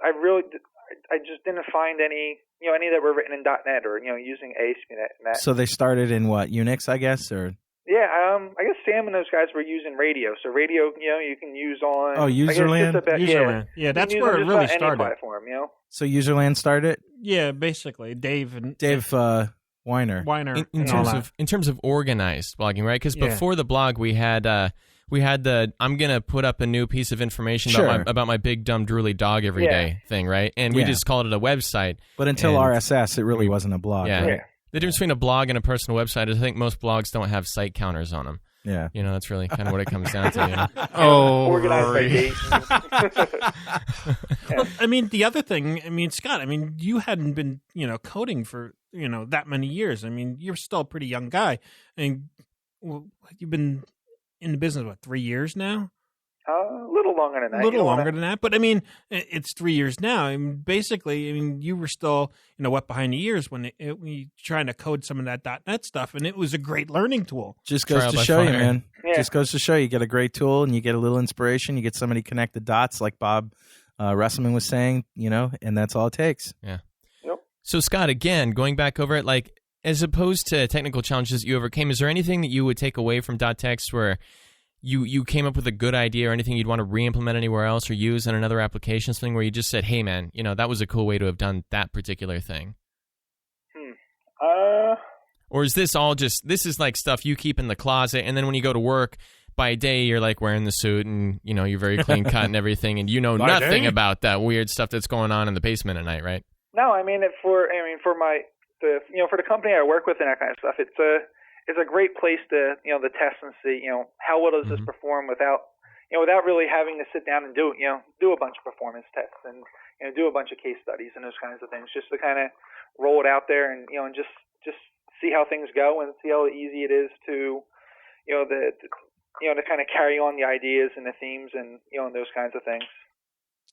didn't find any that were written in .NET or using ASP.NET and that. So they started in what, Unix, I guess, or? Yeah, I guess Sam and those guys were using Radio. So Radio, you can use on. Oh, Userland. Userland. Yeah, that's where it really started. Any platform, So Userland started. Yeah, basically, Dave Weiner. In terms of organized blogging, right? Because before the blog, we had the I'm gonna put up a new piece of information about my big dumb drooly dog every day thing, right? And we just called it a website. But until RSS, it really wasn't a blog. Yeah. Right? The difference between a blog and a personal website is I think most blogs don't have site counters on them. Yeah. That's really kind of what it comes down to. Oh, organized by date. Well, I mean, the other thing, Scott, you hadn't been, coding for, that many years. I mean, you're still a pretty young guy. And you've been in the business, 3 years now? A little longer than that. A little longer than that. But, it's 3 years now. Basically, you were still, wet behind the ears when we trying to code some of that .NET stuff, and it was a great learning tool. Just goes to show you, man. Yeah. Just goes to show you get a great tool, and you get a little inspiration. You get somebody connect the dots, like Bob Russellman was saying, and that's all it takes. Yeah. Yep. So, Scott, again, going back over it, like, as opposed to technical challenges that you overcame, is there anything that you would take away from .text where you came up with a good idea or anything you'd want to re-implement anywhere else or use in another application, something where you just said, hey, man, that was a cool way to have done that particular thing? Or is this all this is like stuff you keep in the closet, and then when you go to work, by day you're like wearing the suit and you're very clean cut and everything, and nothing about that weird stuff that's going on in the basement at night, right? No, I mean for the company I work with and that kind of stuff, it's a great place to to test and see how well does this perform without really having to sit down and do a bunch of performance tests and do a bunch of case studies and those kinds of things, just to kind of roll it out there and and just see how things go and see how easy it is to to kind of carry on the ideas and the themes and and those kinds of things.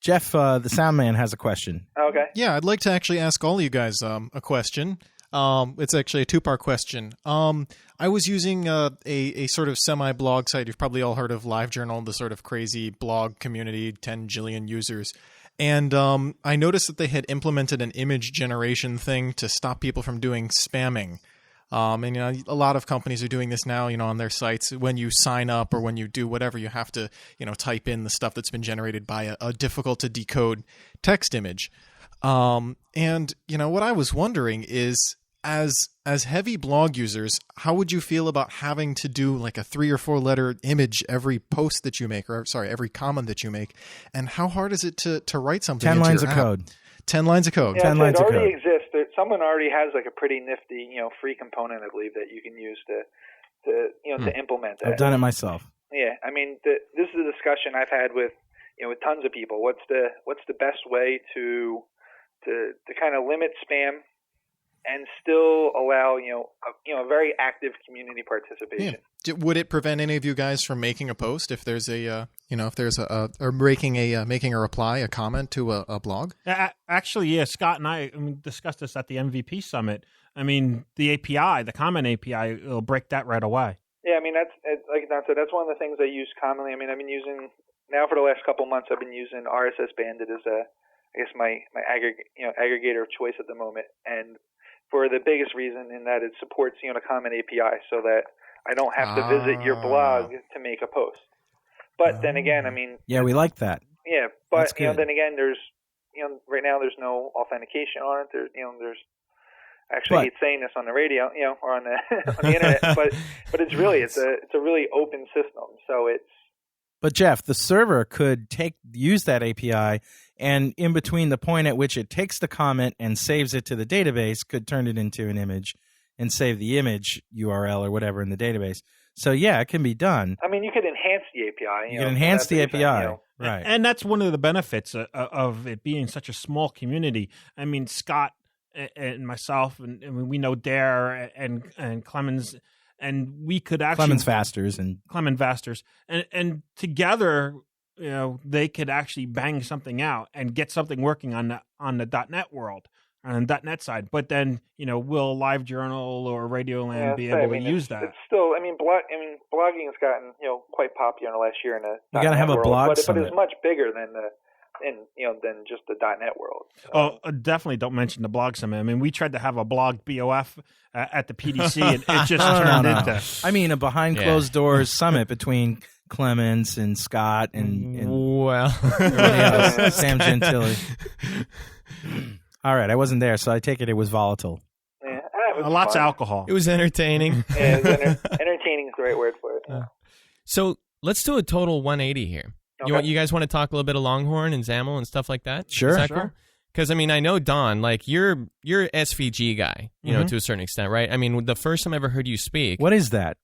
Jeff, the sound man, has a question. Okay. Yeah, I'd like to actually ask all of you guys a question. It's actually a two-part question. I was using a sort of semi-blog site. You've probably all heard of LiveJournal, the sort of crazy blog community, 10 jillion users. And I noticed that they had implemented an image generation thing to stop people from doing spamming. And a lot of companies are doing this now, on their sites. When you sign up or when you do whatever, you have to, type in the stuff that's been generated by a difficult to decode text image. And what I was wondering is, as heavy blog users, how would you feel about having to do like a 3 or 4 letter image every post that you make, or every comment that you make? And how hard is it to write something? 10 lines of code. 10 lines of code. Yeah, 10 lines it of code. already exists. Someone already has like a pretty nifty, free component, I believe, that you can use to implement that. I've done it myself. Yeah, I mean, this is a discussion I've had with with tons of people. What's the best way to kind of limit spam and still allow a very active community participation? Yeah. Would it prevent any of you guys from making a post if there's or making a reply, a comment to a blog? Actually, yeah. Scott and I discussed this at the MVP Summit. I mean, the API, the comment API, will break that right away. Yeah, I mean that's like Don said. That's one of the things I use commonly. I mean, I've been using now for the last couple months. I've been using RSS Bandit as my aggregator of choice at the moment, and for the biggest reason in that it supports the Common API, so that I don't have to visit your blog to make a post. But then again, I mean, yeah, we like that. Yeah, but then again, there's right now there's no authentication on it. There's actually I hate saying this on the radio, or on the internet, but it's a really open system. So it's. But Jeff, the server could use that API, and in between the point at which it takes the comment and saves it to the database, could turn it into an image and save the image URL or whatever in the database. So yeah, it can be done. I mean, you could enhance the API. You can enhance the API, right? And that's one of the benefits of it being such a small community. I mean, Scott and myself, and we know Dare and Clemens. And we could actually Clemens Vasters and together, they could actually bang something out and get something working on the .NET world, on the .NET side. But then, will LiveJournal or Radioland be able to use that? It's still, blogging has gotten quite popular in the last year in the you got to have a blog, but it's much bigger than than just the .NET world. So. Oh, definitely don't mention the blog summit. I mean, we tried to have a blog BOF at the PDC, and it just turned into. I mean, a behind closed doors summit between Clemens and Scott and Sam Gentile. All right, I wasn't there, so I take it was volatile. Yeah, it was lots fun. of alcohol. It was entertaining. Yeah, it was entertaining is the right word for it. Yeah. So let's do a total 180 here. Okay. You guys want to talk a little bit of Longhorn and XAML and stuff like that? Sure. Is that cool? Because, I know, Don, like, you're SVG guy, to a certain extent, right? I mean, the first time I ever heard you speak. What is that?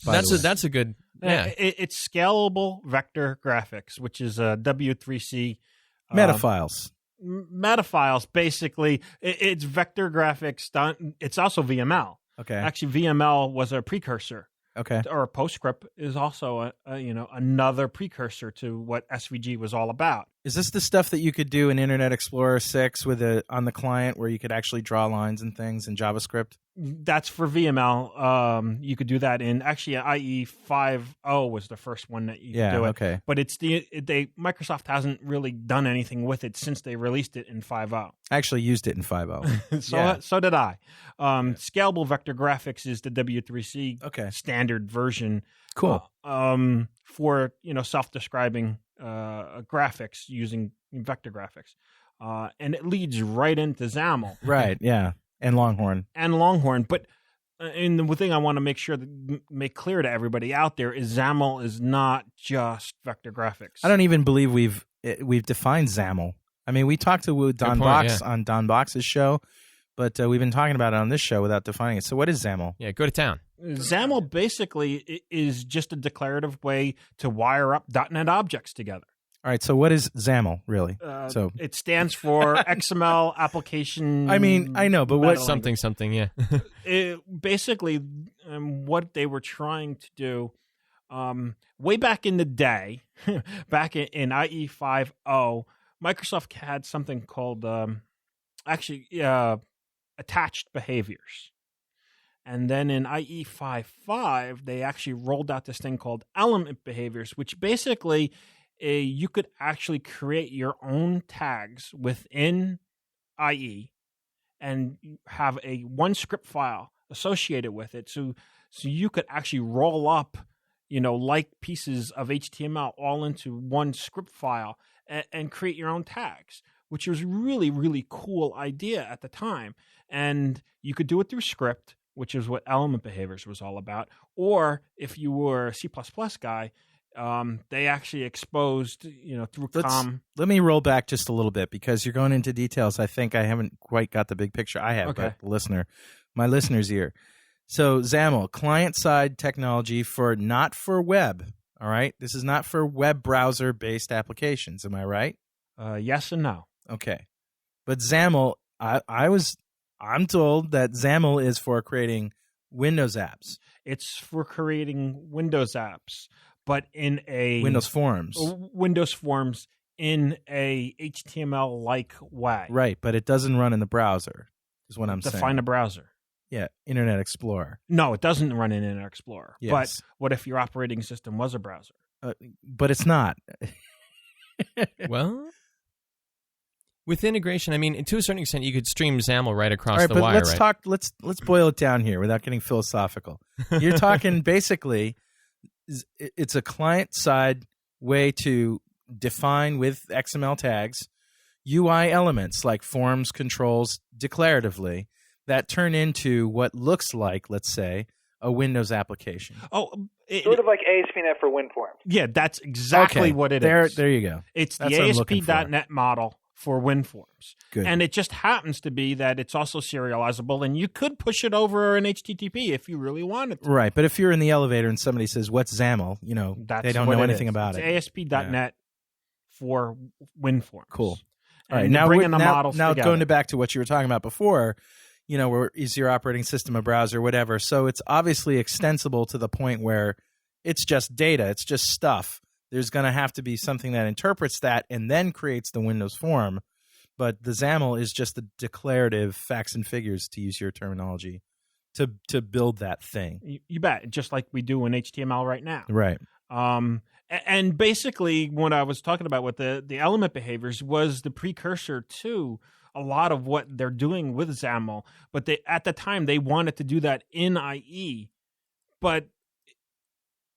That's a good, yeah. It's scalable vector graphics, which is a W3C. Metafiles. Metafiles, basically. It's vector graphics done. It's also VML. Okay. Actually, VML was a precursor. Okay. Or PostScript is also another precursor to what SVG was all about. Is this the stuff that you could do in Internet Explorer 6 on the client, where you could actually draw lines and things in JavaScript? That's for VML. You could do that in IE 5.0 was the first one that you could do it. Okay. But Microsoft hasn't really done anything with it since they released it in 5.0. I actually used it in 5.0. So did I. Scalable vector graphics is the W3C standard version. Cool. For self-describing graphics using vector graphics, and it leads right into XAML. Right. Yeah. And Longhorn. But and the thing I want to make clear to everybody out there is XAML is not just vector graphics. I don't even believe we've defined XAML. I mean, we talked to Don Box on Don Box's show, but we've been talking about it on this show without defining it. So what is XAML? Yeah, go to town. XAML basically is just a declarative way to wire up .NET objects together. All right, so what is XAML, really? So it stands for XML Application. I mean, I know, but what? Something, yeah. Basically, what they were trying to do way back in the day, back in IE 5.0, Microsoft had something called attached behaviors. And then in IE 5.5, they actually rolled out this thing called element behaviors, which basically you could actually create your own tags within IE and have one script file associated with it. So you could actually roll up, like pieces of HTML all into one script file and create your own tags, which was really, really cool idea at the time. And you could do it through script, which is what element behaviors was all about. Or if you were a C++ guy, they actually exposed, through COM. Let me roll back just a little bit because you're going into details. I think I haven't quite got the big picture. I have, okay. But my listener's ear. So XAML, client-side technology not for web. All right, this is not for web browser-based applications. Am I right? Yes and no. Okay, but XAML, I'm told that XAML is for creating Windows apps. It's for creating Windows apps, but in a Windows Forms in a HTML-like way. Right, but it doesn't run in the browser, is what I'm saying. Define a browser. Yeah, Internet Explorer. No, it doesn't run in Internet Explorer. Yes. But what if your operating system was a browser? But it's not. Well, with integration, I mean, to a certain extent, you could stream XAML right across the wire. All right, but let's boil it down here without getting philosophical. You're talking basically, it's a client-side way to define with XML tags UI elements like forms, controls, declaratively, that turn into what looks like, let's say, a Windows application. Oh, sort of like ASP.NET for WinForms. Yeah, that's exactly what it is. There you go. It's the ASP.NET model for WinForms. Good. And it just happens to be that it's also serializable, and you could push it over an HTTP if you really wanted to. Right, but if you're in the elevator and somebody says, what's XAML? They don't know anything about it. It's ASP.NET for WinForms. Cool. All right, now going back to what you were talking about before, where is your operating system a browser, whatever. So it's obviously extensible to the point where it's just data. It's just stuff. There's going to have to be something that interprets that and then creates the Windows form. But the XAML is just the declarative facts and figures, to use your terminology, to build that thing. You bet. Just like we do in HTML right now. Right. And basically what I was talking about with the element behaviors was the precursor to a lot of what they're doing with XAML, but at the time they wanted to do that in IE, but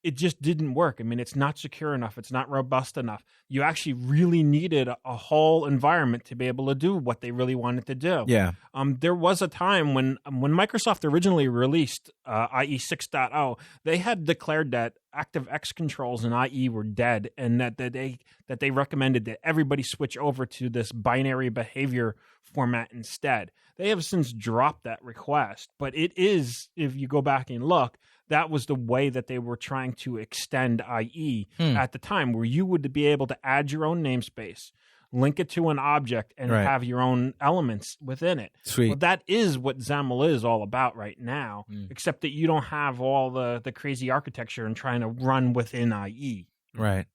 it just didn't work. I mean, it's not secure enough. It's not robust enough. You actually really needed a whole environment to be able to do what they really wanted to do. Yeah. There was a time when Microsoft originally released IE 6.0, they had declared that ActiveX controls in IE were dead, and that they recommended that everybody switch over to this binary behavior format instead. They have since dropped that request, but it is, if you go back and look, that was the way that they were trying to extend IE at the time, where you would be able to add your own namespace, link it to an object, and have your own elements within it. Sweet. Well, that is what XAML is all about right now, except that you don't have all the crazy architecture and trying to run within IE. Right.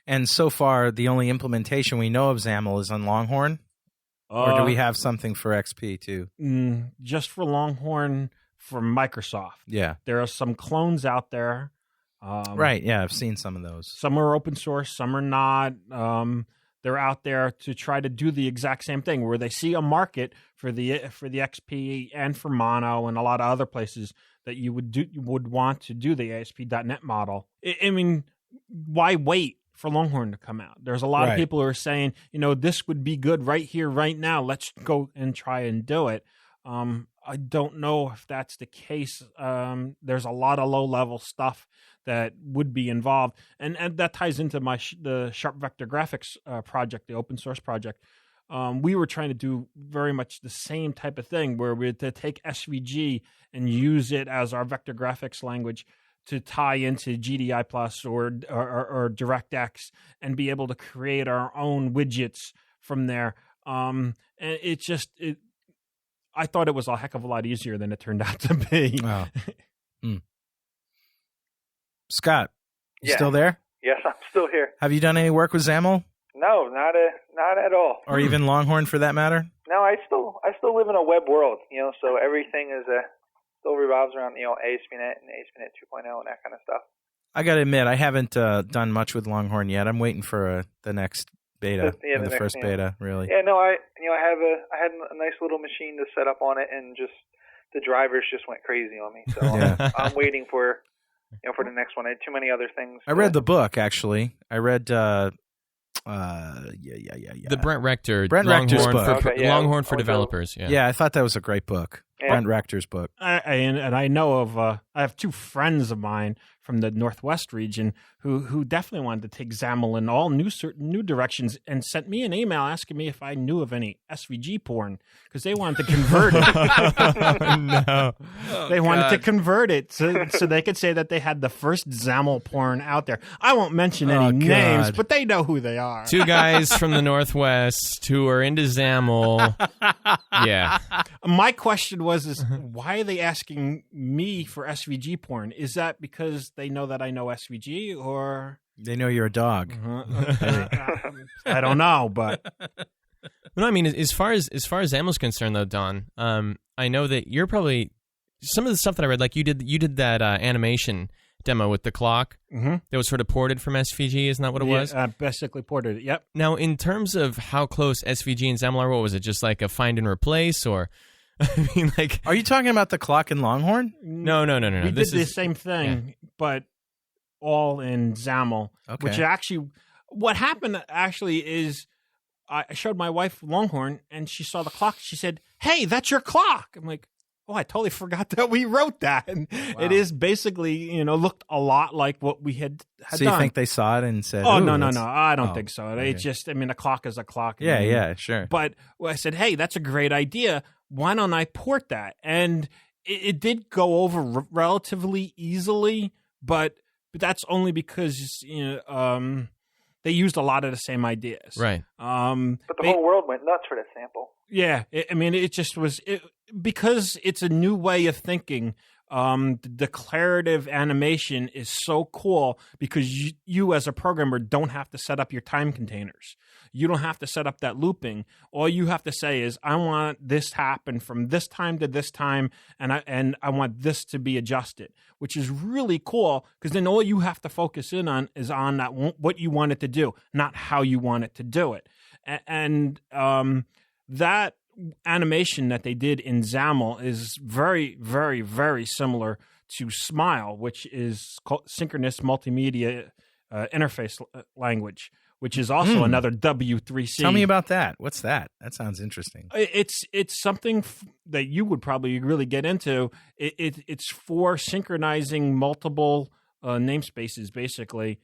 And so far, the only implementation we know of XAML is on Longhorn? Or do we have something for XP too? Just for Longhorn from Microsoft. Yeah. There are some clones out there. Right, yeah, I've seen some of those. Some are open source, some are not. They're out there to try to do the exact same thing, where they see a market for the XP and for Mono and a lot of other places that you would want to do the ASP.NET model. I mean, why wait for Longhorn to come out? There's a lot of people who are saying, this would be good right here, right now. Let's go and try and do it. I don't know if that's the case. There's a lot of low-level stuff that would be involved, and that ties into the Sharp Vector Graphics project, the open source project. We were trying to do very much the same type of thing, where we had to take SVG and use it as our vector graphics language to tie into GDI Plus or DirectX and be able to create our own widgets from there. And I thought it was a heck of a lot easier than it turned out to be. Wow. Scott, you still there? Yes, I'm still here. Have you done any work with XAML? No, not at all. Or even Longhorn, for that matter? No, I still live in a web world, so everything is still revolves around ASP.NET and ASP.NET 2.0 and that kind of stuff. I got to admit, I haven't done much with Longhorn yet. I'm waiting for the next beta, the first beta, really. Yeah, no, I had a nice little machine to set up on it, and just the drivers just went crazy on me. So I'm waiting for for the next one. I had too many other things. I read the book, actually. I read the Brent Rector Rector's book. Longhorn for Developers. Yeah, I thought that was a great book. Brent Rector's book. And I know of I have two friends of mine from the Northwest region who definitely wanted to take XAML in all new directions, and sent me an email asking me if I knew of any SVG porn, because they wanted to convert it. No. They wanted to convert it so they could say that they had the first XAML porn out there. I won't mention any names, but they know who they are. Two guys from the Northwest who are into XAML. Yeah. My question was why are they asking me for SVG porn? Is that because they know that I know SVG, or they know you're a dog? I don't know, but no, I mean, as far as XAML is concerned, though, Don, I know that you're probably some of the stuff that I read, like you did that animation demo with the clock that was sort of ported from SVG. Isn't that what it was? Basically ported it. Yep. Now, in terms of how close SVG and XAML are, what was it? Just like a find and replace, or I mean, like, are you talking about the clock in Longhorn? No. We did the same thing, but all in XAML. Okay. Which actually, what happened actually is I showed my wife Longhorn, and she saw the clock. She said, "Hey, that's your clock." I'm like, "Oh, I totally forgot that we wrote that." And it is basically, looked a lot like what we had done. So you think they saw it and said, "Oh, no, I don't think so." They just, a clock is a clock. Yeah, sure. But I said, "Hey, that's a great idea. Why don't I port that?" And it did go over relatively easily, but that's only because they used a lot of the same ideas. Right. But the whole world went nuts for the sample. Yeah, it just was because it's a new way of thinking. The declarative animation is so cool because you as a programmer don't have to set up your time containers. You don't have to set up that looping. All you have to say is, I want this to happen from this time to this time, and I want this to be adjusted, which is really cool because then all you have to focus in on is on that what you want it to do, not how you want it to do it. And that animation that they did in XAML is very, very, very similar to Smile, which is called Synchronous Multimedia Interface Language, which is also another W3C. Tell me about that. What's that? That sounds interesting. It's something that you would probably really get into. It's for synchronizing multiple namespaces, basically.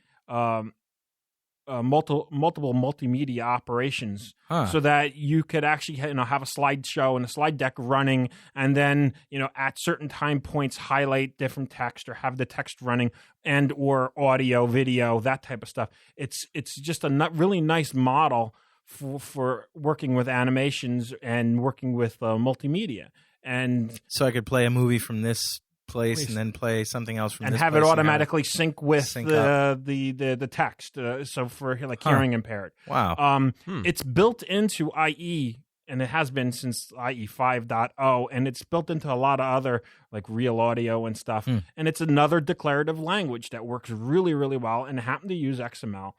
Multiple multimedia operations, so that you could actually have a slideshow and a slide deck running, and then at certain time points highlight different text or have the text running and or audio, video, that type of stuff. It's just a really nice model for working with animations and working with multimedia. And so I could play a movie from this place and then play something else from and this have place it automatically sync with the text. So for hearing impaired. Wow. It's built into IE, and it has been since IE 5.0, and it's built into a lot of other like Real Audio and stuff. And it's another declarative language that works really, really well, and happened to use XML.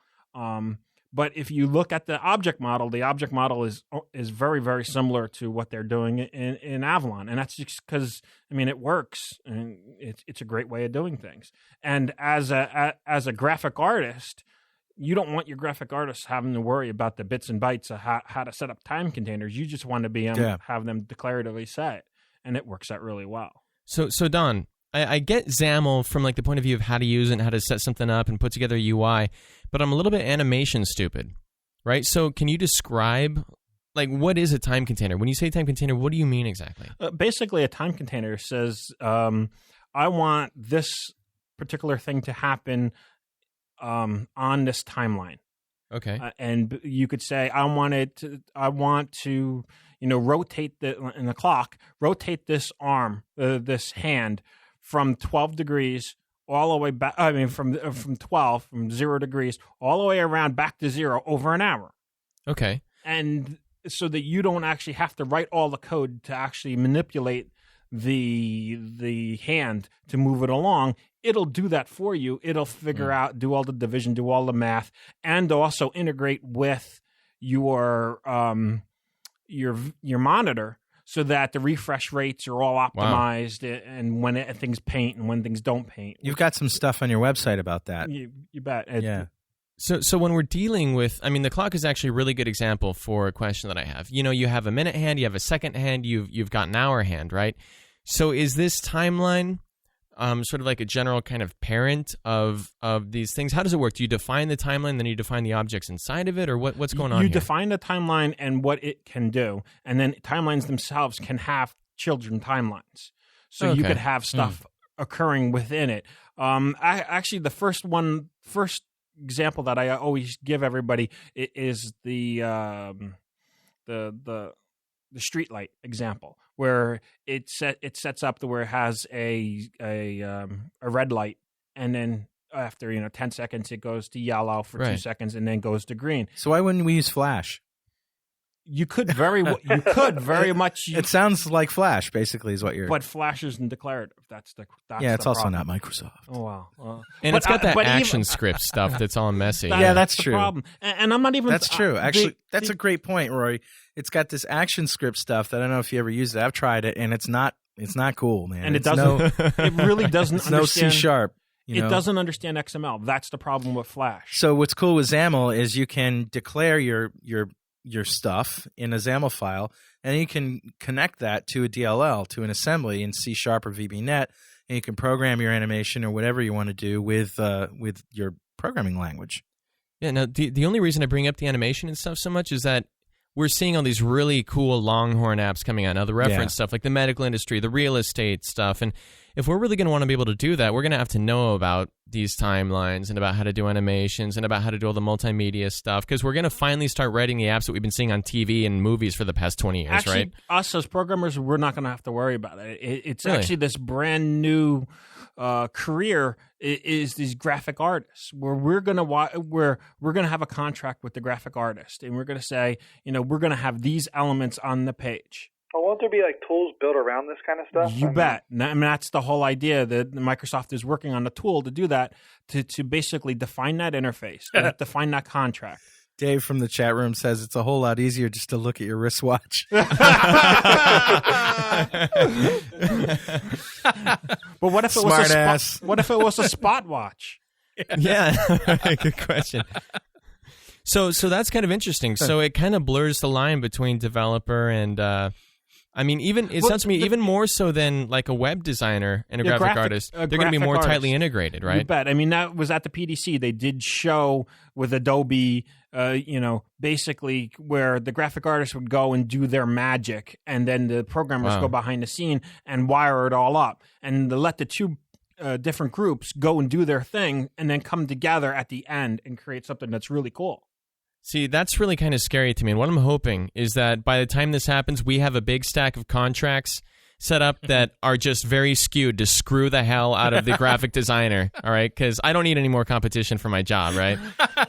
But if you look at the object model is very, very similar to what they're doing in Avalon, and that's just because it works, and it's a great way of doing things. And as a graphic artist, you don't want your graphic artists having to worry about the bits and bytes of how to set up time containers. You just want to be have them declaratively set. and it works out really well. So Don, I get XAML from like the point of view of how to use it and how to set something up and put together a UI, but I'm a little bit animation stupid, right? So can you describe, like, what is a time container? When you say time container, what do you mean exactly? Basically, a time container says, I want this particular thing to happen on this timeline. Okay. And you could say, I want to, rotate in the clock, rotate this arm, this hand from 12 degrees all the way back. I mean, from 0 degrees all the way around back to 0 over an hour. Okay. And so that you don't actually have to write all the code to actually manipulate the hand to move it along. It'll do that for you. It'll figure out, do all the division, do all the math, and also integrate with your monitor so that the refresh rates are all optimized and when things paint and when things don't paint. You've got some stuff on your website about that. You bet. Yeah. So when we're dealing with, I mean, the clock is actually a really good example for a question that I have. You have a minute hand, you have a second hand, you've got an hour hand, right? So is this timeline sort of like a general kind of parent of these things? How does it work? Do you define the timeline, then you define the objects inside of it, or what's going on here? You define the timeline and what it can do, and then timelines themselves can have children timelines. So you could have stuff occurring within it. Actually, the first example that I always give everybody is the street light example, where it sets up to where it has a red light, and then after 10 seconds it goes to yellow for 2 seconds and then goes to green. So why wouldn't we use Flash? You could very much. It sounds like Flash, basically, is what you're. But Flash isn't declarative. That's it's the also problem. not Microsoft. Oh wow. And it's got that action script stuff that's all messy. That's the true. Problem. And I'm not even. That's true. Actually, that's a great point, Rory. It's got this action script stuff that I don't know if you ever used it. I've tried it, and it's not cool, man. And it doesn't. It really doesn't. It's understand, no C#. It doesn't understand XML. That's the problem with Flash. So what's cool with XAML is you can declare your stuff in a XAML file, and you can connect that to a DLL, to an assembly in C# or VBNet, and you can program your animation or whatever you want to do with your programming language. Yeah, now the only reason I bring up the animation and stuff so much is that we're seeing all these really cool Longhorn apps coming out now, the reference stuff, like the medical industry, the real estate stuff, and if we're really going to want to be able to do that, we're going to have to know about these timelines and about how to do animations and about how to do all the multimedia stuff, because we're going to finally start writing the apps that we've been seeing on TV and movies for the past 20 years, actually, right? Us as programmers, we're not going to have to worry about it. It's really? Actually this brand new career is these graphic artists, where we're going to have a contract with the graphic artist, and we're going to say, we're going to have these elements on the page. Well, won't there be like tools built around this kind of stuff? You bet. I mean, that's the whole idea that Microsoft is working on a tool to do that, to basically define that interface, define that contract. Dave from the chat room says it's a whole lot easier just to look at your wristwatch. But what if it was what if it was a spot watch? Yeah, good question. So that's kind of interesting. So it kind of blurs the line between developer and it sounds to me even more so than like a web designer and a graphic artist. They're going to be more tightly integrated, right? You bet. I mean, that was at the PDC. They did show with Adobe, basically where the graphic artists would go and do their magic, and then the programmers go behind the scene and wire it all up, and let the two different groups go and do their thing, and then come together at the end and create something that's really cool. See, that's really kind of scary to me. And what I'm hoping is that by the time this happens, we have a big stack of contracts set up that are just very skewed to screw the hell out of the graphic designer, all right? Because I don't need any more competition for my job, right?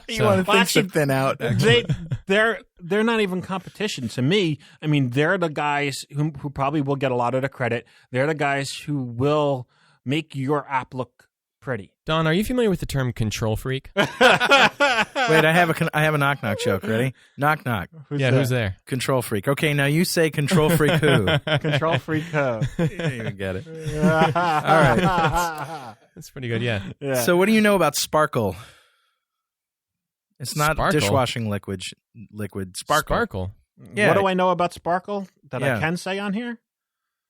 You want to think something out. They're not even competition to me. I mean, they're the guys who probably will get a lot of the credit. They're the guys who will make your app look pretty. Don, are you familiar with the term control freak? Wait, I have a knock knock joke. Ready? Knock knock. Who's there? Control freak. Okay, now you say control freak who? Control freak who? You didn't even get it. All right. That's pretty good. Yeah. So, what do you know about Sparkle? It's not Sparkle? dishwashing liquid. Sparkle. Sparkle. Yeah. What do I know about Sparkle that I can say on here?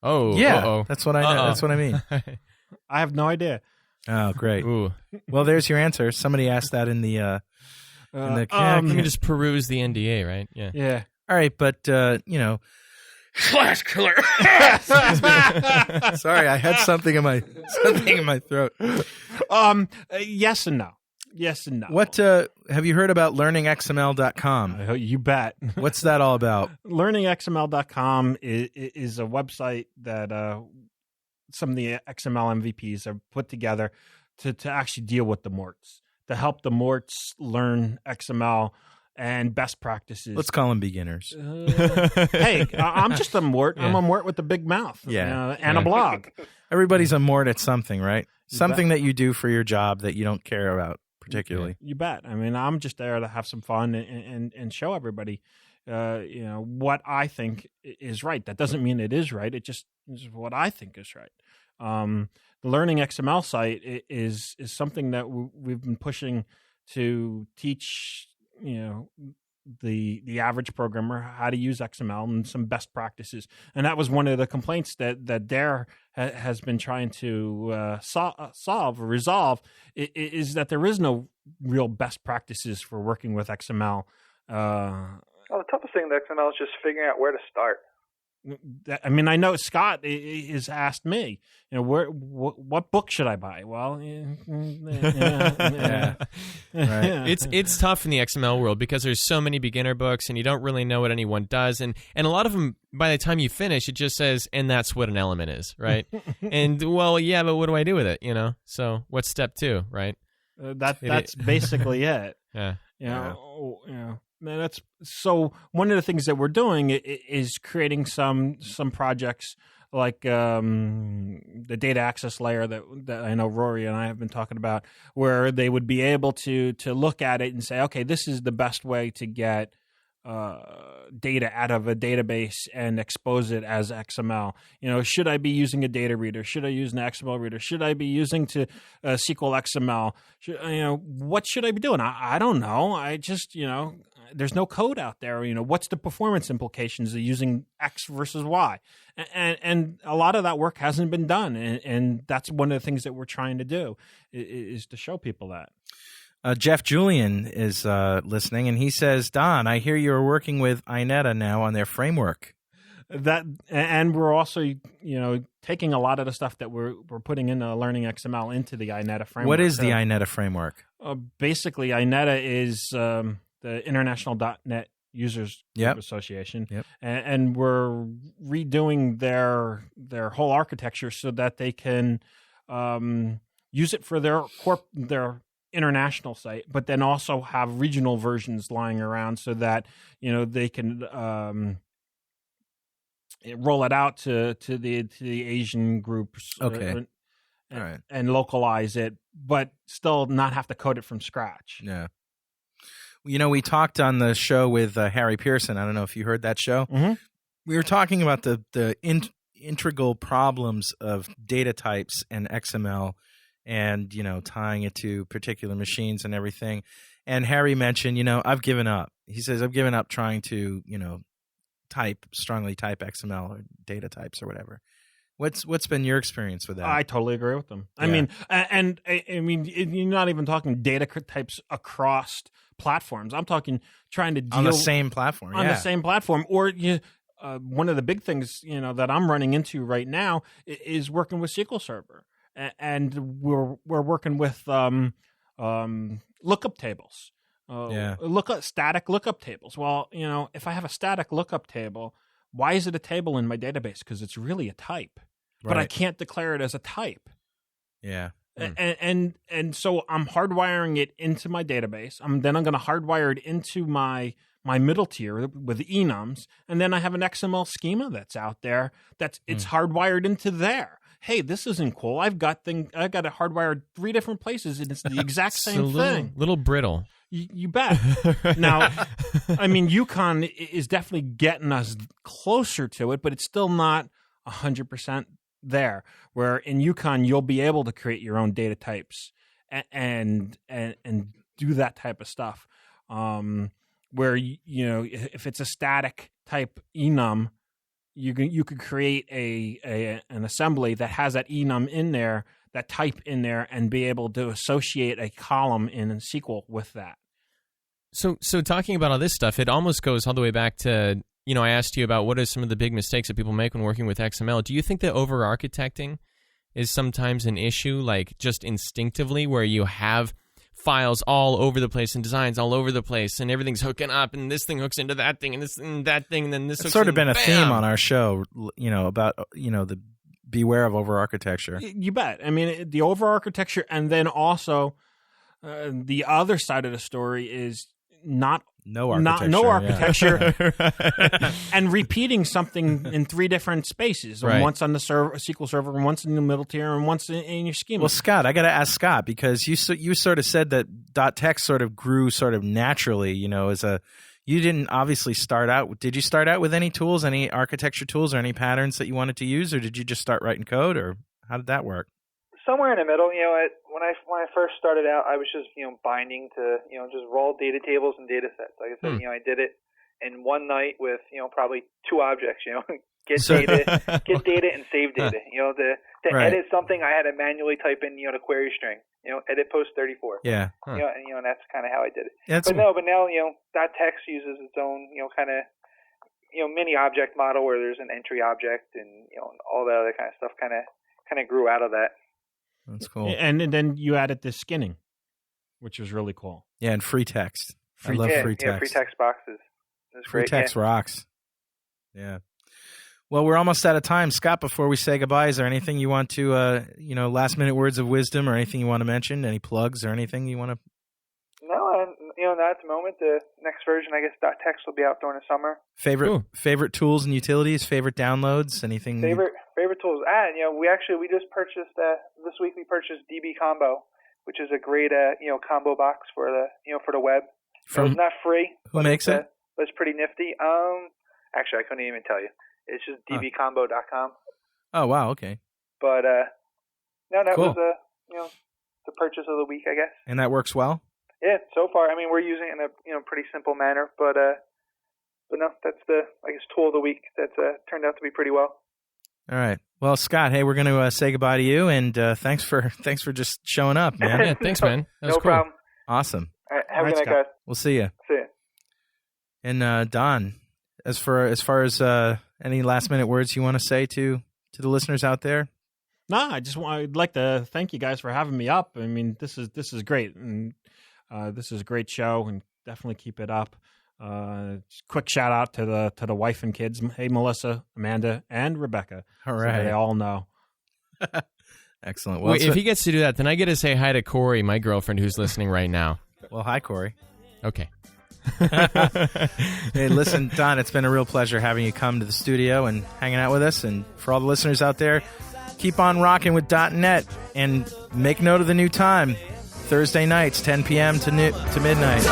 Oh, yeah, that's what I mean. I have no idea. Oh, great. Ooh. Well, there's your answer. Somebody asked that in the Let me just peruse the NDA, right? Yeah. Yeah. All right, but Slash Killer. Sorry, I had something in my throat. Yes and no. Yes and no. What have you heard about learningxml.com? You bet. What's that all about? Learningxml.com is a website that some of the XML MVPs have put together to actually deal with the morts, to help the morts learn XML and best practices. Let's call them beginners. Hey, I'm just a mort. Yeah. I'm a mort with a big mouth. Yeah. And a blog. Everybody's a mort at something, right? Something that you do for your job that you don't care about particularly. You bet. I mean, I'm just there to have some fun and show everybody, what I think is right. That doesn't mean it is right. It just is what I think is right. The Learning XML site is something that we've been pushing to teach, the average programmer how to use XML and some best practices. And that was one of the complaints that Dare has been trying to resolve, is that there is no real best practices for working with XML. The toughest thing with XML is just figuring out where to start. I mean, I know Scott has asked me, what book should I buy? Well, yeah. Right. It's tough in the XML world because there's so many beginner books and you don't really know what anyone does, and a lot of them, by the time you finish, it just says, and that's what an element is, right? And well, yeah, but what do I do with it? So what's step 2, right? That's basically it. Yeah. That's so. One of the things that we're doing is creating some projects like the data access layer that I know Rory and I have been talking about, where they would be able to look at it and say, okay, this is the best way to get data out of a database and expose it as XML. Should I be using a data reader? Should I use an XML reader? Should I be using SQL XML? What should I be doing? I don't know. I just, there's no code out there. What's the performance implications of using X versus Y? And a lot of that work hasn't been done. And that's one of the things that we're trying to do is to show people that. Jeff Julian is listening, and he says, Don, I hear you're working with Ineta now on their framework. And we're also, taking a lot of the stuff that we're putting into Learning XML into the Ineta framework. What is the Ineta framework? Basically, Ineta is the International .NET Users Yep. Association, Yep. And we're redoing their whole architecture so that they can use it for their international site, but then also have regional versions lying around so that they can roll it out to the Asian groups, Okay. All right. and localize it, but still not have to code it from scratch. Yeah. We talked on the show with Harry Pearson. I don't know if you heard that show. Mm-hmm. We were talking about the integral problems of data types and XML, and tying it to particular machines and everything. And Harry mentioned, I've given up. He says, I've given up trying to strongly type XML or data types or whatever. What's been your experience with that? I totally agree with them. Yeah. I mean, and I mean, you're not even talking data types across platforms. I'm talking trying to deal on the same platform. On the same platform, or one of the big things that I'm running into right now is working with SQL Server, and we're working with lookup tables. Static lookup tables. Well, if I have a static lookup table, why is it a table in my database? Because it's really a type, but I can't declare it as a type. Yeah. And so I'm hardwiring it into my database. Then I'm going to hardwire it into my middle tier with enums, and then I have an XML schema that's out there it's hardwired into there. Hey, this isn't cool. I've got it hardwired 3 different places, and it's the exact same thing. Little brittle. You bet. Now, I mean, Yukon is definitely getting us closer to it, but it's still not 100% there. Where in Yukon, you'll be able to create your own data types and do that type of stuff. Where if it's a static type enum, you could create an assembly that has that enum in there, that type in there, and be able to associate a column in SQL with that. So talking about all this stuff, it almost goes all the way back to, I asked you about what are some of the big mistakes that people make when working with XML. Do you think that over-architecting is sometimes an issue, like just instinctively, where you have files all over the place and designs all over the place and everything's hooking up and this thing hooks into that thing and this and that thing and then this it's sort of been a theme on our show, about, the beware of over-architecture. You bet. I mean, the over-architecture, and then also the other side of the story is no architecture, and repeating something in 3 different spaces, right. Once on the SQL server, and once in the middle tier, and once in your schema. Well, Scott, I got to ask Scott, because you sort of said that .text sort of grew sort of naturally, you didn't obviously start out. Did you start out with any tools, any architecture tools, or any patterns that you wanted to use, or did you just start writing code, or how did that work? Somewhere in the middle, when I first started out, I was just binding to just raw data tables and data sets. Like I said, I did it in one night with probably 2 objects. Get data and save data. To right. edit something, I had to manually type in the query string. Edit post 34. Yeah. And that's kind of how I did it. Yeah, but now .text uses its own kind of mini object model where there's an entry object and all that other kind of stuff kind of grew out of that. That's cool. And then you added the skinning, which was really cool. Yeah, and free text. I love free text. Yeah, free text boxes. Free text rocks. Yeah. Well, we're almost out of time. Scott, before we say goodbye, is there anything you want to, last-minute words of wisdom or anything you want to mention? Any plugs or anything you want to? No, not at the moment. The next version, I guess, .text will be out during the summer. Favorite tools and utilities? Favorite downloads? Anything? Favorite tools? We just purchased this week. We purchased DB Combo, which is a great combo box for the web. It's not free. Who makes it? But it's pretty nifty. Actually, I couldn't even tell you. It's just dbcombo.com. Oh wow, okay. But that cool. was the purchase of the week, I guess. And that works well. Yeah, so far. I mean, we're using it in a pretty simple manner, but no, that's the tool of the week. That's turned out to be pretty well. All right. Well, Scott, hey, we're going to say goodbye to you, and thanks for just showing up, man. Yeah, thanks, man. That was no cool. problem. Awesome. All right, have a good night, guys. We'll see you. See you. And Don, as far as any last-minute words you want to say to the listeners out there? No, I'd like to thank you guys for having me up. I mean, this is great, and this is a great show, and definitely keep it up. Quick shout out to the wife and kids. Hey, Melissa, Amanda, and Rebecca. All right, so they all know. Excellent. Well, wait, if he gets to do that, then I get to say hi to Corey, my girlfriend, who's listening right now. Well, hi, Corey. Okay. Hey, listen, Don, it's been a real pleasure having you come to the studio and hanging out with us. And for all the listeners out there, keep on rocking with .NET and make note of the new time. Thursday nights, 10 p.m. to midnight.